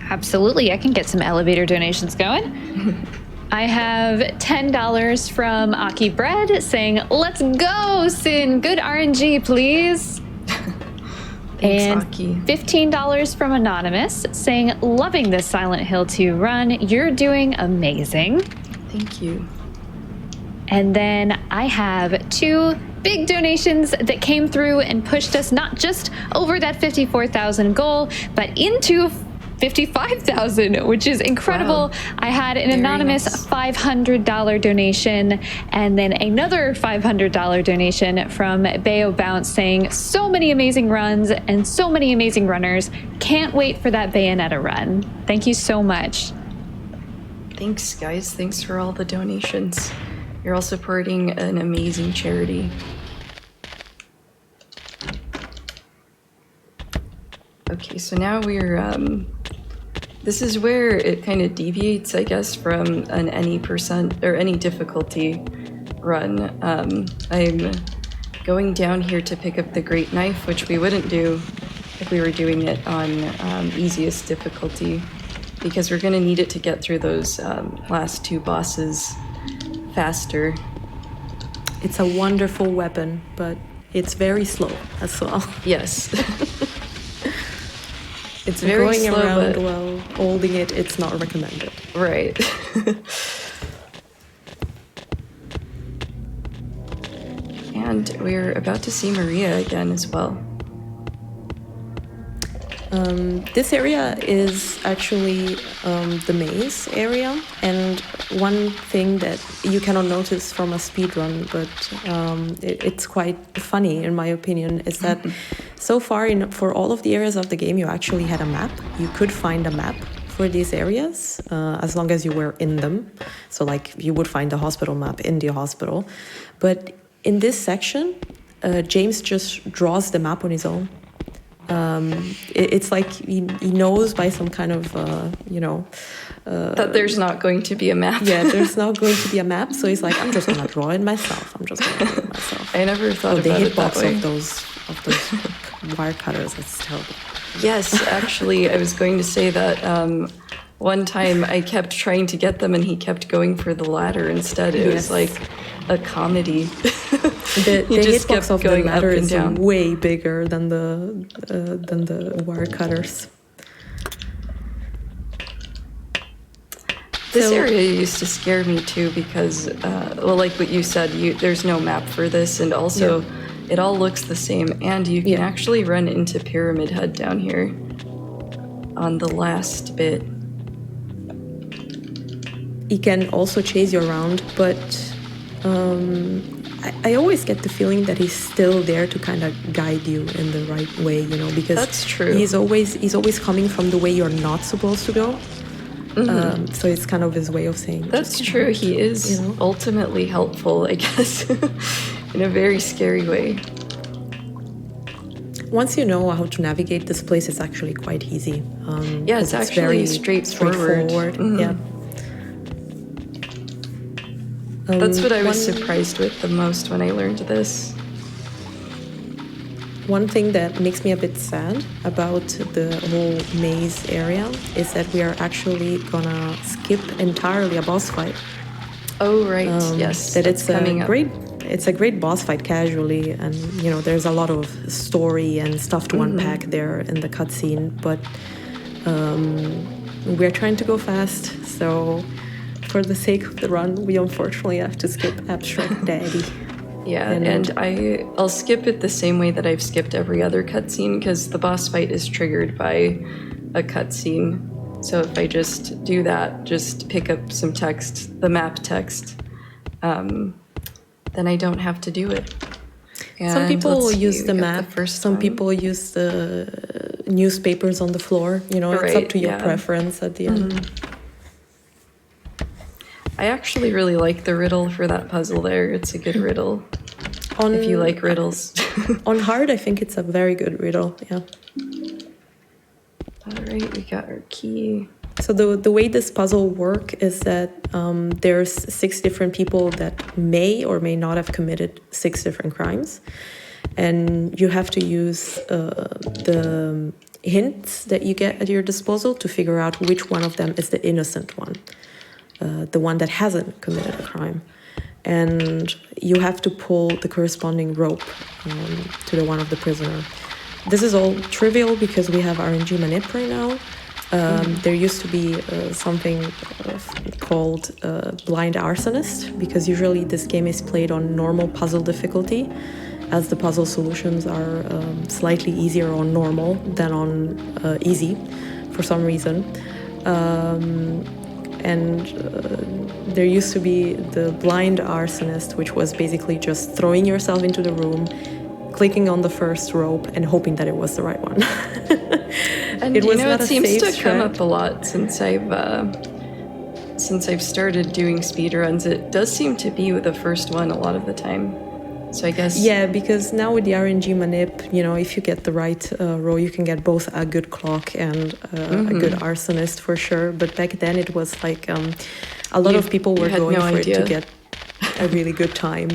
Absolutely. I can get some elevator donations going. I have $10 from Aki Bread saying, "Let's go, Sin. Good RNG, please." Thanks, and Aki. $15 from Anonymous saying, "Loving this Silent Hill 2 run. You're doing amazing." Thank you. And then I have 2 big donations that came through and pushed us not just over that 54,000 goal, but into 55,000, which is incredible. Wow. I had an anonymous $500 donation and then another $500 donation from Bayo Bounce saying, "So many amazing runs and so many amazing runners. Can't wait for that Bayonetta run." Thank you so much. Thanks, guys. Thanks for all the donations. You're all supporting an amazing charity. Okay, so now we're, this is where it kind of deviates, I guess, from an any percent or any difficulty run. I'm going down here to pick up the Great Knife, which we wouldn't do if we were doing it on easiest difficulty, because we're gonna need it to get through those last 2 bosses faster. It's a wonderful weapon, but it's very slow as well. Yes. It's very going slow, around but while holding it, it's not recommended. Right. And we're about to see Maria again as well. This area is actually the maze area, and one thing that you cannot notice from a speedrun, but it's quite funny in my opinion, is that so far for all of the areas of the game you actually had a map. You could find a map for these areas as long as you were in them. So like you would find the hospital map in the hospital. But in this section, James just draws the map on his own. It's like he knows by some kind of, that there's not going to be a map. Yeah, there's not going to be a map, so he's like, I'm just gonna draw it myself. I never thought about the it that hitbox way. of those wire cutters, it's terrible. Yes, actually, I was going to say that one time I kept trying to get them and he kept going for the ladder instead. It was like a comedy. The hitbox of the ladder is down. way bigger than the wire cutters. This area used to scare me too because, like what you said, there's no map for this, and also it all looks the same, and you can actually run into Pyramid Head down here on the last bit. He can also chase you around, but I always get the feeling that he's still there to kind of guide you in the right way, because that's true. He's always coming from the way you're not supposed to go. So it's kind of his way of saying. That's true. He is ultimately helpful, I guess, in a very scary way. Once you know how to navigate this place, it's actually quite easy. Yeah, it's actually very straightforward. Yeah. That's what I was surprised with the most when I learned this. One thing that makes me a bit sad about the whole maze area is that we are actually gonna skip entirely a boss fight. Oh, right. Yes. That it's coming a great boss fight casually, and there's a lot of story and stuff to unpack there in the cutscene, but we're trying to go fast, so for the sake of the run, we unfortunately have to skip Abstract Daddy. Yeah, and I'll skip it the same way that I've skipped every other cutscene, because the boss fight is triggered by a cutscene. So if I just do that, just pick up some text, the map text, then I don't have to do it. And some people use the map. Some one. people use the newspapers on the floor. It's up to your preference at the end. I actually really like the riddle for that puzzle there. It's a good riddle. If you like riddles. On hard, I think it's a very good riddle, yeah. All right, we got our key. So the way this puzzle works is that there's 6 different people that may or may not have committed 6 different crimes. And you have to use the hints that you get at your disposal to figure out which one of them is the innocent one. The one that hasn't committed a crime. And you have to pull the corresponding rope to the one of the prisoner. This is all trivial because we have RNG manip right now. There used to be something called blind arsonist, because usually this game is played on normal puzzle difficulty, as the puzzle solutions are slightly easier on normal than on easy for some reason. And there used to be the blind arsonist, which was basically just throwing yourself into the room, clicking on the first rope, and hoping that it was the right one. And it seems to come up a lot since I've started doing speedruns. It does seem to be the first one a lot of the time. So I guess... Yeah, because now with the RNG manip, if you get the right row, you can get both a good clock and a good arsonist for sure. But back then it was like a lot of people were going for it to get a really good time,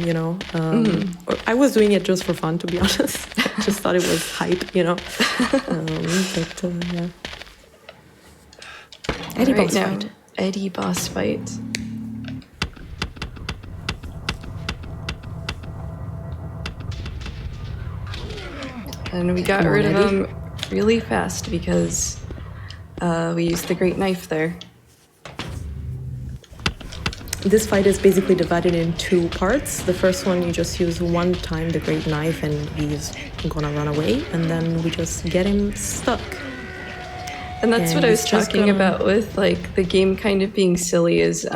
I was doing it just for fun, to be honest. I just thought it was hype, yeah. Eddie boss fight. Eddie boss fight. And we got rid of him really fast because we used the great knife there. This fight is basically divided in 2 parts. The first one, you just use one time the great knife and he's gonna run away, and then we just get him stuck. And that's what I was talking about with like the game kind of being silly is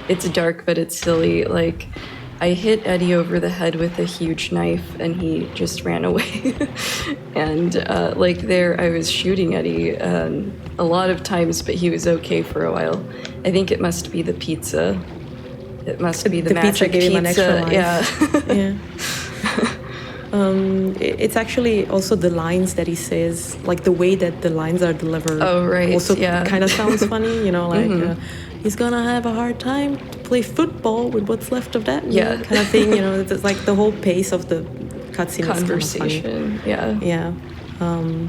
it's dark but it's silly. Like I hit Eddie over the head with a huge knife and he just ran away. And like there I was shooting Eddie a lot of times, but he was okay for a while. I think it must be the pizza. It must be the magic pizza. Gave him an extra life. Yeah. It's actually also the lines that he says, like the way that the lines are delivered. Oh, right. Also kind of sounds funny, like he's gonna have a hard time to play football with what's left of that kind of thing. It's like the whole pace of the cutscene conversation. Is kind of funny. Yeah.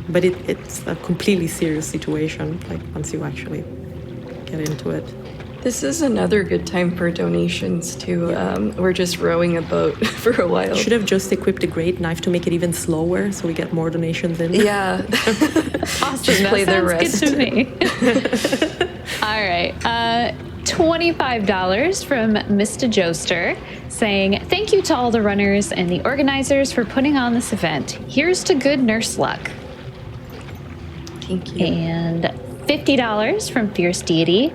But it's a completely serious situation. Like once you actually get into it. This is another good time for donations too. We're just rowing a boat for a while. Should have just equipped a great knife to make it even slower, so we get more donations in. Yeah. Awesome. Just play the rest. Good to me. All right. $25 from Mr. Joester saying, thank you to all the runners and the organizers for putting on this event. Here's to good nurse luck. Thank you. And $50 from Fierce Deity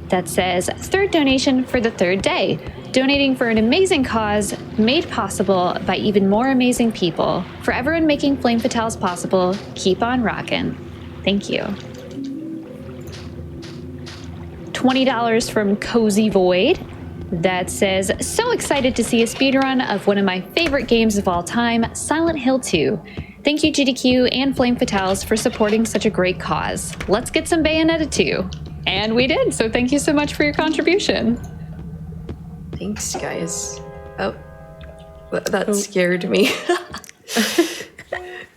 that says, third donation for the 3rd day, donating for an amazing cause made possible by even more amazing people. For everyone making Flame Fatales possible, keep on rockin'. Thank you. $20 from Cozy Void that says, so excited to see a speedrun of one of my favorite games of all time, Silent Hill 2. Thank you, GDQ and Flame Fatales, for supporting such a great cause. Let's get some Bayonetta 2. And we did, so thank you so much for your contribution. Thanks, guys. Oh, that scared me.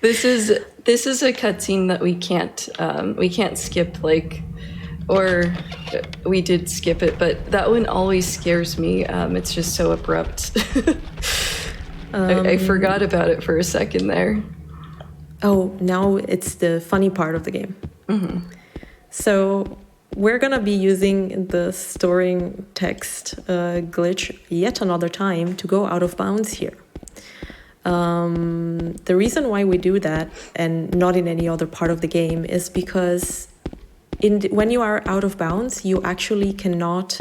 This is a cutscene that we can't skip, like, or we did skip it, but that one always scares me. It's just so abrupt. I forgot about it for a second there. Oh, now it's the funny part of the game. Mm-hmm. So we're gonna be using the storing text glitch yet another time to go out of bounds here. The reason why we do that and not in any other part of the game is because when you are out of bounds, you actually cannot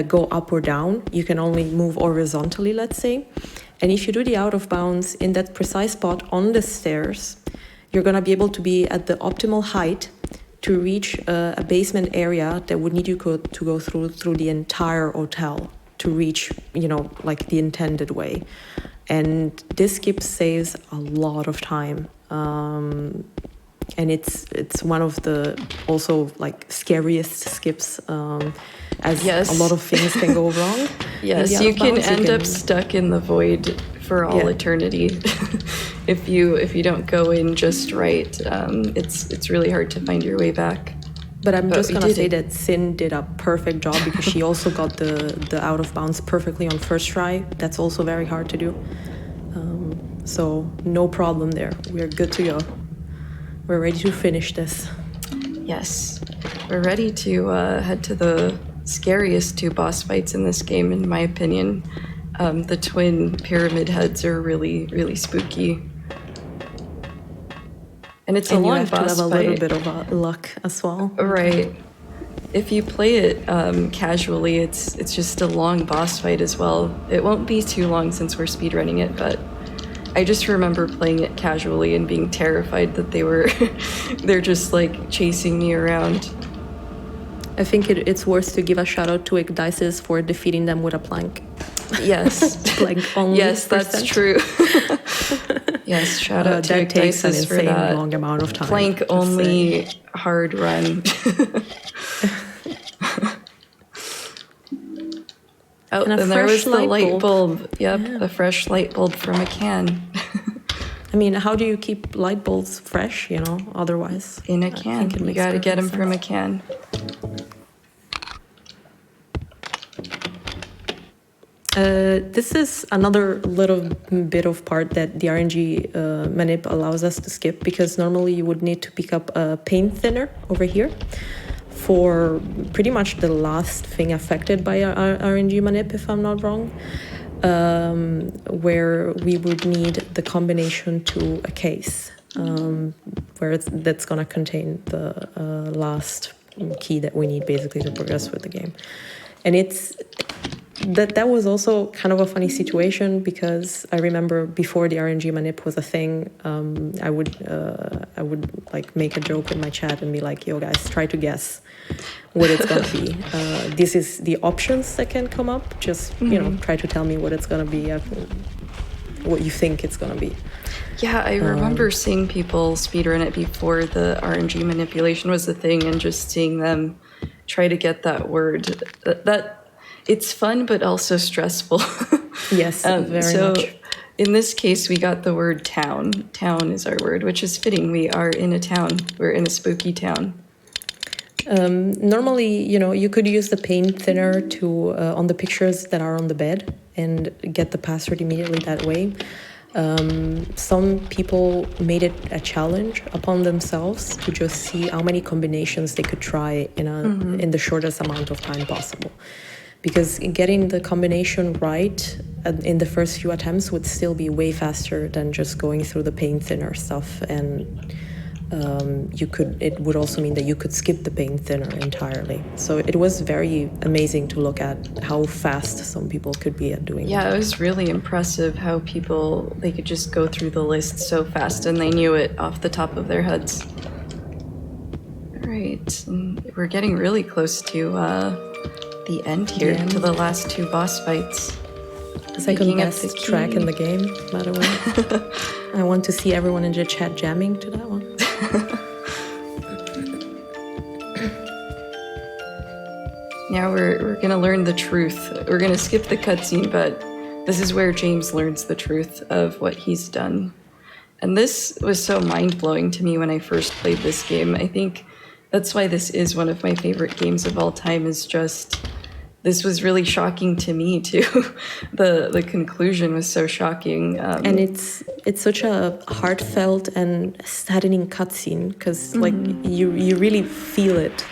go up or down. You can only move horizontally, let's say. And if you do the out of bounds in that precise spot on the stairs, you're going to be able to be at the optimal height to reach a basement area that would need you to go through the entire hotel to reach, like the intended way. And this skip saves a lot of time. And it's one of the also like scariest skips, as a lot of things can go wrong. Yes, you can end up stuck in the void for all eternity if you don't go in just right. It's really hard to find your way back. But I'm just gonna say that Cyn did a perfect job because she also got the out of bounds perfectly on first try. That's also very hard to do. So no problem there. We're good to go. We're ready to finish this. Yes, we're ready to head to the scariest two boss fights in this game, in my opinion. The twin pyramid heads are really, really spooky. And it's a long boss fight. You have to have a little bit of luck as well. Right. If you play it casually, it's just a long boss fight as well. It won't be too long since we're speedrunning it, but I just remember playing it casually and being terrified that they're just like chasing me around. I think it's worth to give a shout out to Igdices for defeating them with a plank. Yes. Plank only. Yes, that's true. Yes, shout out to Igdices for that. Long amount of time. Plank only hard run. Oh, and there was the light bulb. Yep, a fresh light bulb from a can. I mean, how do you keep light bulbs fresh, otherwise? In a can. You gotta get them from a can. This is another little bit of part that the RNG manip allows us to skip, because normally you would need to pick up a paint thinner over here for pretty much the last thing affected by our RNG manip, if I'm not wrong, where we would need the combination to a case, that's going to contain the last key that we need basically to progress with the game. And that was also kind of a funny situation, because I remember before the RNG manip was a thing, I would like make a joke in my chat and be like, yo guys, try to guess what it's gonna be. This is the options that can come up. Just try to tell me what it's gonna be, what you think it's gonna be. Yeah, I remember seeing people speedrun it before the RNG manipulation was a thing, and just seeing them try to get that word. That it's fun, but also stressful. Yes, very much. In this case, we got the word town. Town is our word, which is fitting. We are in a town. We're in a spooky town. Normally, you could use the paint thinner to on the pictures that are on the bed and get the password immediately that way. Some people made it a challenge upon themselves to just see how many combinations they could try in the shortest amount of time possible. Because getting the combination right in the first few attempts would still be way faster than just going through the paint thinner stuff. And it would also mean that you could skip the paint thinner entirely. So it was very amazing to look at how fast some people could be at doing it. Yeah, it was really impressive how they could just go through the list so fast and they knew it off the top of their heads. All right, and we're getting really close to the end here, to the last 2 boss fights. Second Picking up best the track key. in the game, by the way. I want to see everyone in the chat jamming to that one. Now we're gonna learn the truth. We're gonna skip the cutscene, but this is where James learns the truth of what he's done. And this was so mind-blowing to me when I first played this game. I think that's why this is one of my favorite games of all time, is just, this was really shocking to me too. The conclusion was so shocking. And it's such a heartfelt and saddening cutscene, because like you really feel it.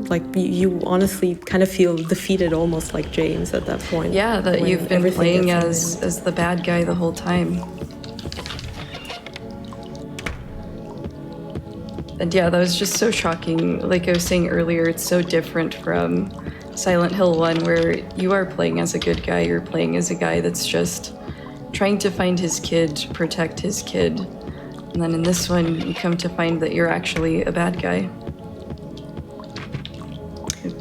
Like you honestly kind of feel defeated, almost like James at that point. Yeah, that when you've been everything playing gets in as the bad guy the whole time. And yeah, that was just so shocking. Like I was saying earlier, it's so different from Silent Hill 1, where you are playing as a good guy. You're playing as a guy that's just trying to find his kid, protect his kid. And then in this one, you come to find that you're actually a bad guy.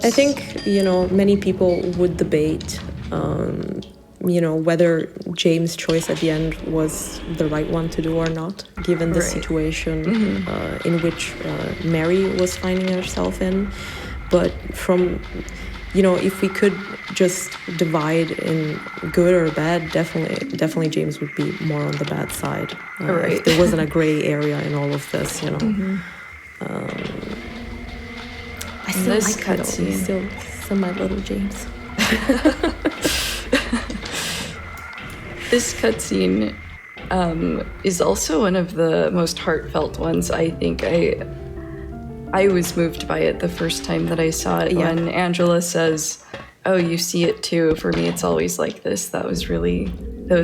I think, many people would debate, whether James' choice at the end was the right one to do or not, given the situation in which Mary was finding herself in. But from, if we could just divide in good or bad, definitely James would be more on the bad side. If there wasn't a gray area in all of this, I still this like that. He's still my little James. This cutscene is also one of the most heartfelt ones, I think. I was moved by it the first time that I saw it, when Angela says, "Oh, you see it too. For me, it's always like this." That was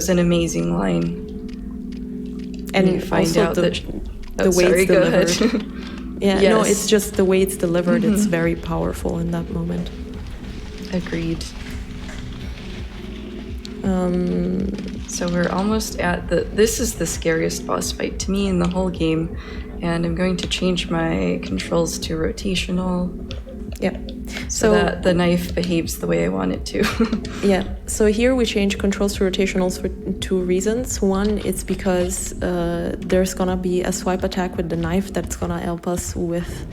an amazing line. And you find out that the way it's go delivered. ahead. Yeah, Yes. no, it's just the way it's delivered. It's very powerful in that moment. Agreed. So we're almost at this is the scariest boss fight to me in the whole game, and I'm going to change my controls to rotational. Yeah. So that the knife behaves the way I want it to. Yeah. So here we change controls to rotationals for 2 reasons. One, it's because there's gonna be a swipe attack with the knife that's gonna help us with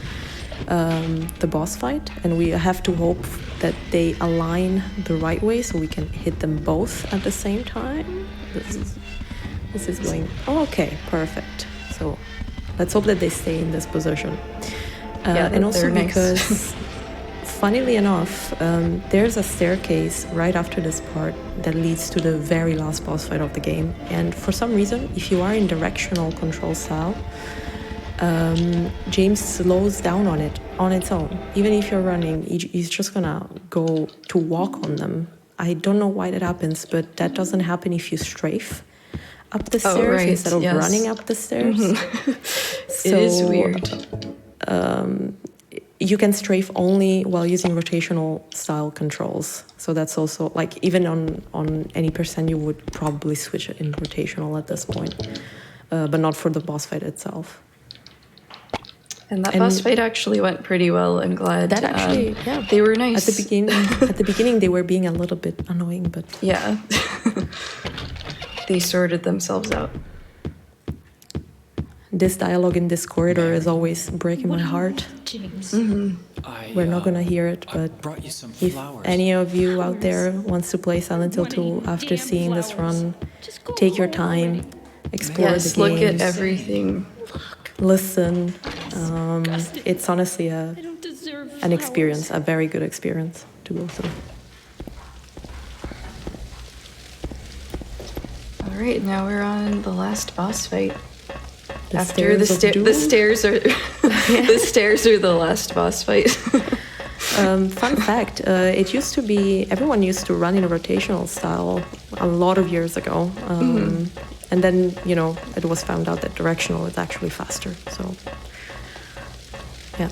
the boss fight, and we have to hope that they align the right way so we can hit them both at the same time. This is going. Oh, okay, perfect. So let's hope that they stay in this position. And also because, funnily enough, there's a staircase right after this part that leads to the very last boss fight of the game. And for some reason, if you are in directional control style, James slows down on its own. Even if you're running, he's just gonna go to walk on them. I don't know why that happens, but that doesn't happen if you strafe up the stairs instead of running up the stairs. So, it is weird. You can strafe only while using rotational style controls. So that's also, like, even on any percent, you would probably switch it in rotational at this point, but not for the boss fight itself. And that boss fight actually went pretty well. I'm glad. That actually, they were nice. At the beginning, they were being a little bit annoying, but yeah, they sorted themselves out. This dialogue in this corridor is always breaking my heart. James. We're not gonna hear it, but if any of you out there wants to play Silent Hill 2 after seeing this run, take your time, explore the game. Look at everything. Listen. It's honestly an experience, a very good experience to go through. All right, now we're on the last boss fight. The stairs are the stairs are the last boss fight. Fun fact: everyone used to run in a rotational style a lot of years ago, and then it was found out that directional is actually faster. So, yeah.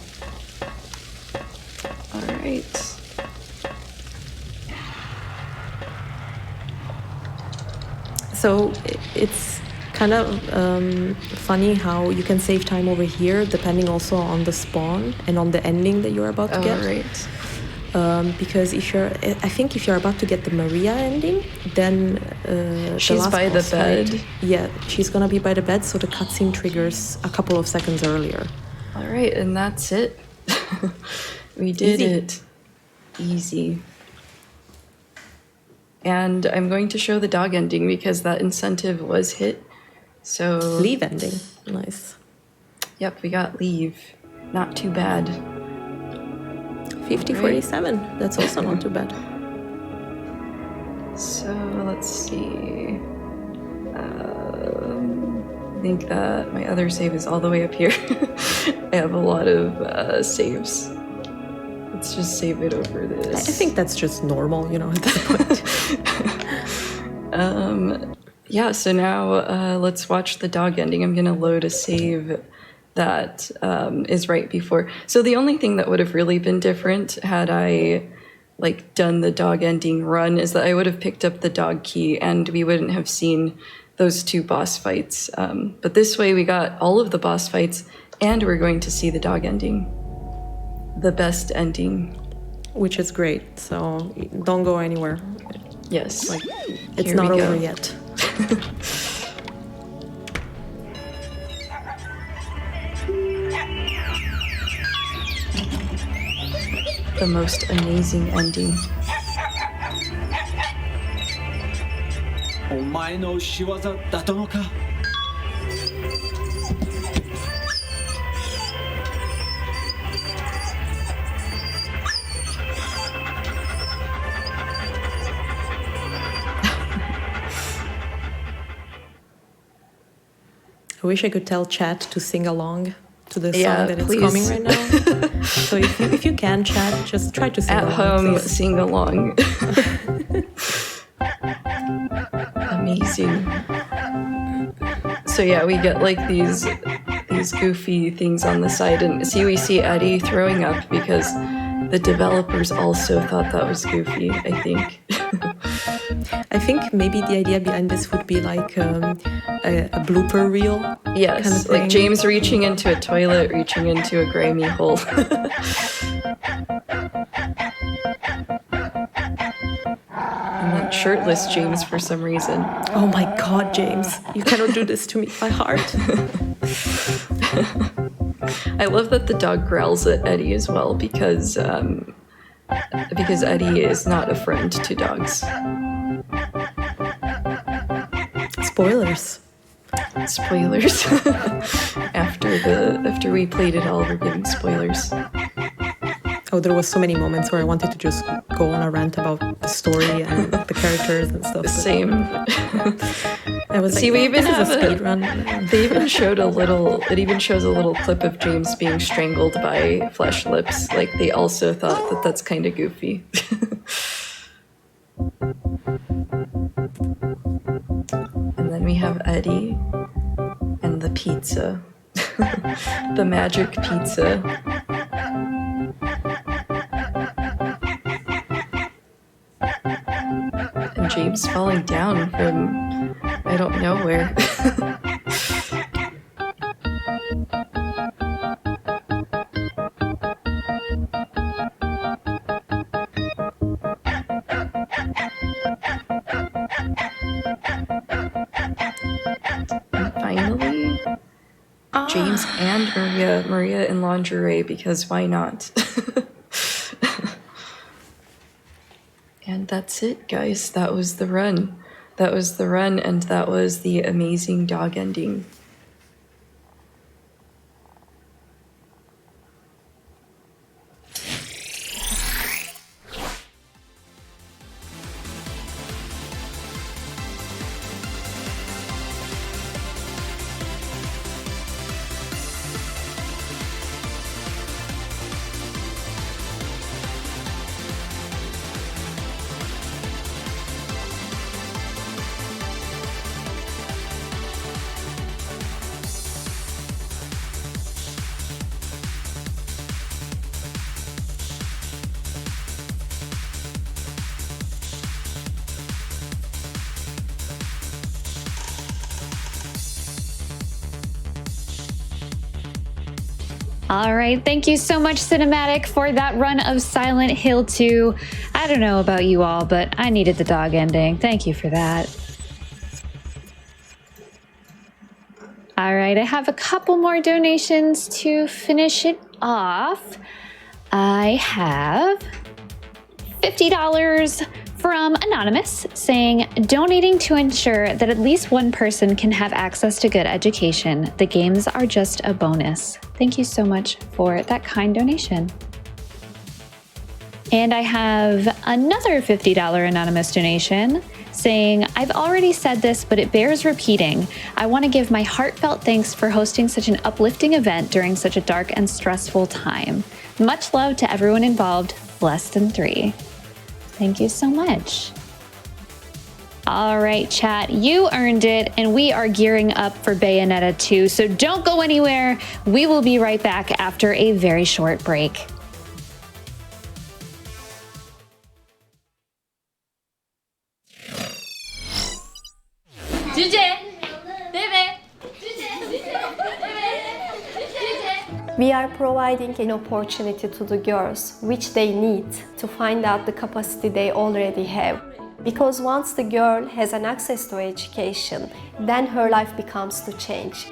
All right. So it's kind of funny how you can save time over here, depending also on the spawn and on the ending that you're about to get. Right. Because I think if you're about to get the Maria ending, then she's the last by the boss fight, bed. yeah, she's gonna be by the bed, so the cutscene triggers a couple of seconds earlier. All right, and that's it. We did Easy. it. Easy. And I'm going to show the dog ending because that incentive was hit. So Leave ending, nice. Yep, we got leave. Not too bad. 50-47, that's also not too bad. So let's see. I think that my other save is all the way up here. I have a lot of saves. Let's just save it over this. I think that's just normal, at this point. Yeah, so now let's watch the dog ending. I'm going to load a save that is right before. So the only thing that would have really been different had I done the dog ending run is that I would have picked up the dog key and we wouldn't have seen those 2 boss fights. But this way we got all of the boss fights and we're going to see the dog ending. The best ending. Which is great, so don't go anywhere. Yes. It's Here not we go. over yet. The most amazing ending. お前の仕業だったのか I wish I could tell chat to sing along to the song Yeah, that please. it's coming right now. So if you can, chat, just try to sing At along, home, please. sing along. Amazing. So yeah, we get these goofy things on the side, and we see Eddie throwing up because the developers also thought that was goofy, I think. I think maybe the idea behind this would be like a blooper reel. Yes, kind of thing. James reaching into a toilet, reaching into a grimy hole. And then shirtless James for some reason. Oh my God, James, you cannot do this to me, my heart. I love that the dog growls at Eddie as well because Eddie is not a friend to dogs. Spoilers. Spoilers. After we played it all, we're giving spoilers. Oh, there was so many moments where I wanted to just go on a rant about the story and the characters and stuff. Same. I was See, like, we even this is have a speed run. They even showed it even shows a little clip of James being strangled by flesh lips. They also thought that that's kind of goofy. And then we have Eddie and the pizza. The magic pizza. And James falling down from I don't know where. And finally, James and Maria in lingerie, because why not? And that's it, guys. That was the run. And that was the amazing dog ending. All right, thank you so much, cynOmatic, for that run of Silent Hill 2. I don't know about you all, but I needed the dog ending. Thank you for that. All right, I have a couple more donations to finish it off. I have $50 from Anonymous saying, donating to ensure that at least one person can have access to good education. The games are just a bonus. Thank you so much for that kind donation. And I have another $50 anonymous donation saying, I've already said this, but it bears repeating. I want to give my heartfelt thanks for hosting such an uplifting event during such a dark and stressful time. Much love to everyone involved, less than 3. Thank you so much. All right, chat, you earned it, and we are gearing up for Bayonetta 2, so don't go anywhere. We will be right back after a very short break. We are providing an opportunity to the girls which they need to find out the capacity they already have. Because once the girl has an access to education, then her life becomes to change.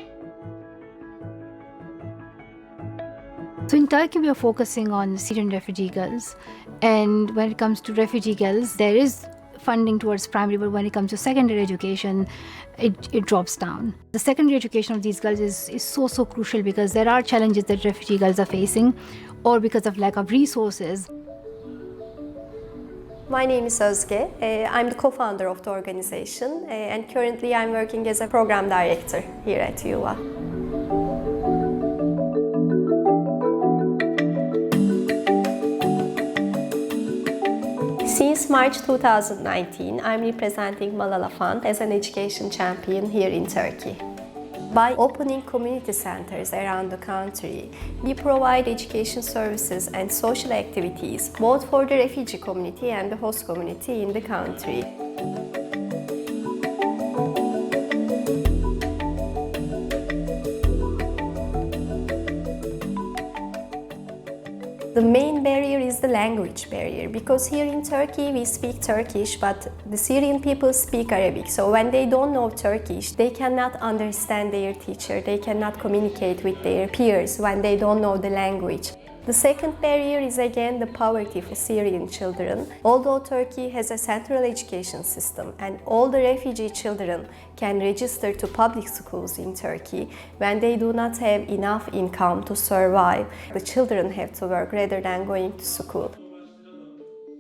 So in Turkey, we are focusing on Syrian refugee girls. And when it comes to refugee girls, there is funding towards primary, but when it comes to secondary education, it drops down. The secondary education of these girls is so crucial because there are challenges that refugee girls are facing or because of lack of resources. My name is Özge. I'm the co-founder of the organization and currently I'm working as a program director here at UVA. Since March 2019, I'm representing Malala Fund as an education champion here in Turkey. By opening community centers around the country, we provide education services and social activities both for the refugee community and the host community in the country. The main barrier is the language barrier because here in Turkey we speak Turkish but the Syrian people speak Arabic, so when they don't know Turkish they cannot understand their teacher, they cannot communicate with their peers when they don't know the language. The second barrier is again the poverty for Syrian children. Although Turkey has a central education system and all the refugee children can register to public schools in Turkey, when they do not have enough income to survive, the children have to work rather than going to school.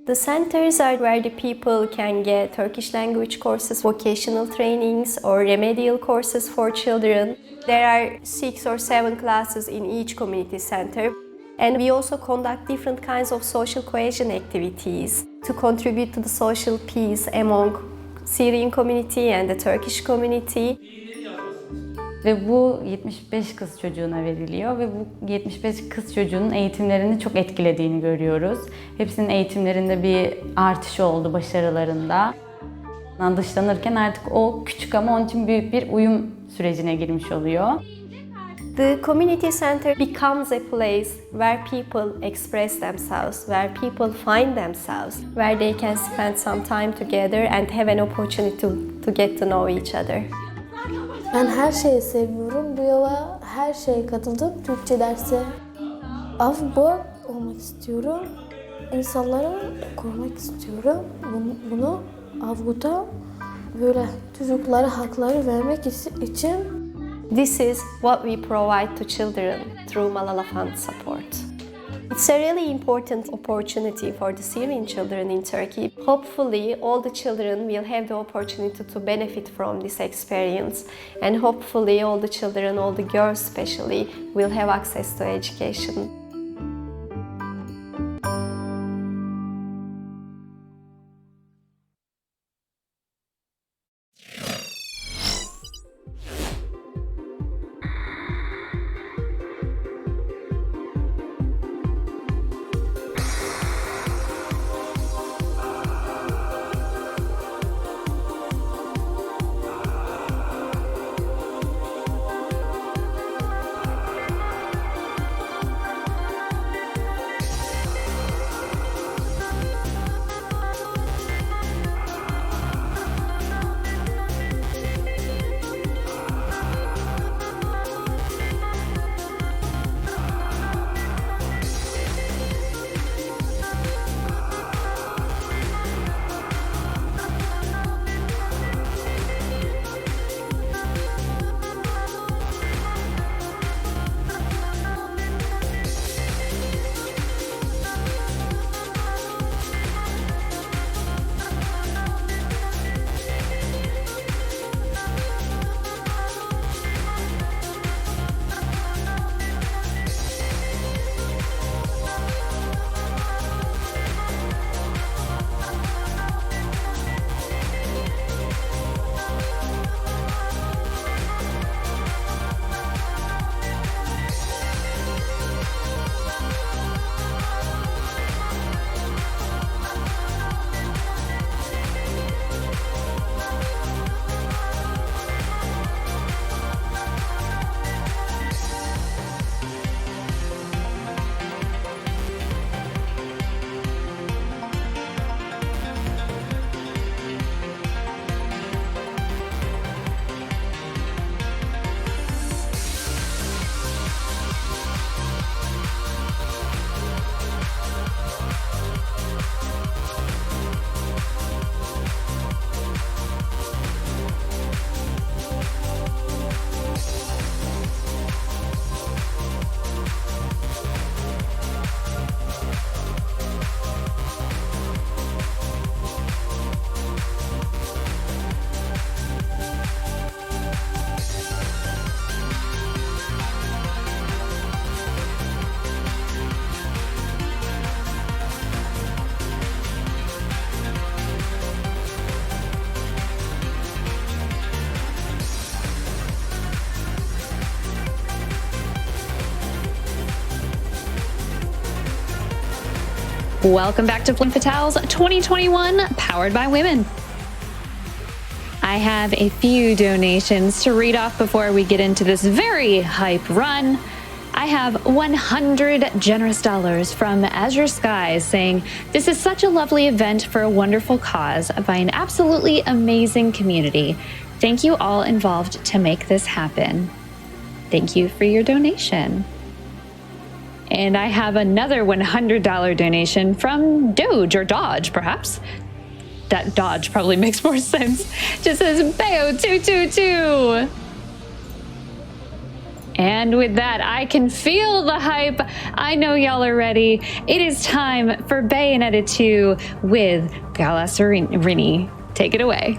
The centers are where the people can get Turkish language courses, vocational trainings, or remedial courses for children. There are 6 or 7 classes in each community center. And we also conduct different kinds of social cohesion activities to contribute to the social peace among Syrian community and the Turkish community. Ve bu 75 kız çocuğuna veriliyor ve bu 75 kız çocuğunun eğitimlerini çok etkilediğini görüyoruz. Hepsinin eğitimlerinde bir artış oldu başarılarında. Dışlanırken artık o küçük ama onun için büyük bir uyum sürecine girmiş oluyor. The community center becomes a place where people express themselves, where people find themselves, where they can spend some time together and have an opportunity to get to know each other. Ben her şeyi seviyorum. Bu yola her şeye katıldım. Türkçe dersi avrupa olmak istiyorum. İnsanları korumak istiyorum. Bunu Avrupa böyle çocuklara hakları vermek için. This is what we provide to children through Malala Fund support. It's a really important opportunity for the Syrian children in Turkey. Hopefully, all the children will have the opportunity to benefit from this experience. And hopefully, all the children, all the girls especially, will have access to education. Welcome back to Femme Fatales 2021, powered by women. I have a few donations to read off before we get into this very hype run. I have 100 generous dollars from Azure Skies saying, "This is such a lovely event for a wonderful cause by an absolutely amazing community. Thank you all involved to make this happen." Thank you for your donation. And I have another $100 donation from Doge, or Dodge perhaps. That Dodge probably makes more sense. Just says Bayo222. And with that, I can feel the hype. I know y'all are ready. It is time for Bayonetta 2 with Galasarini. Take it away.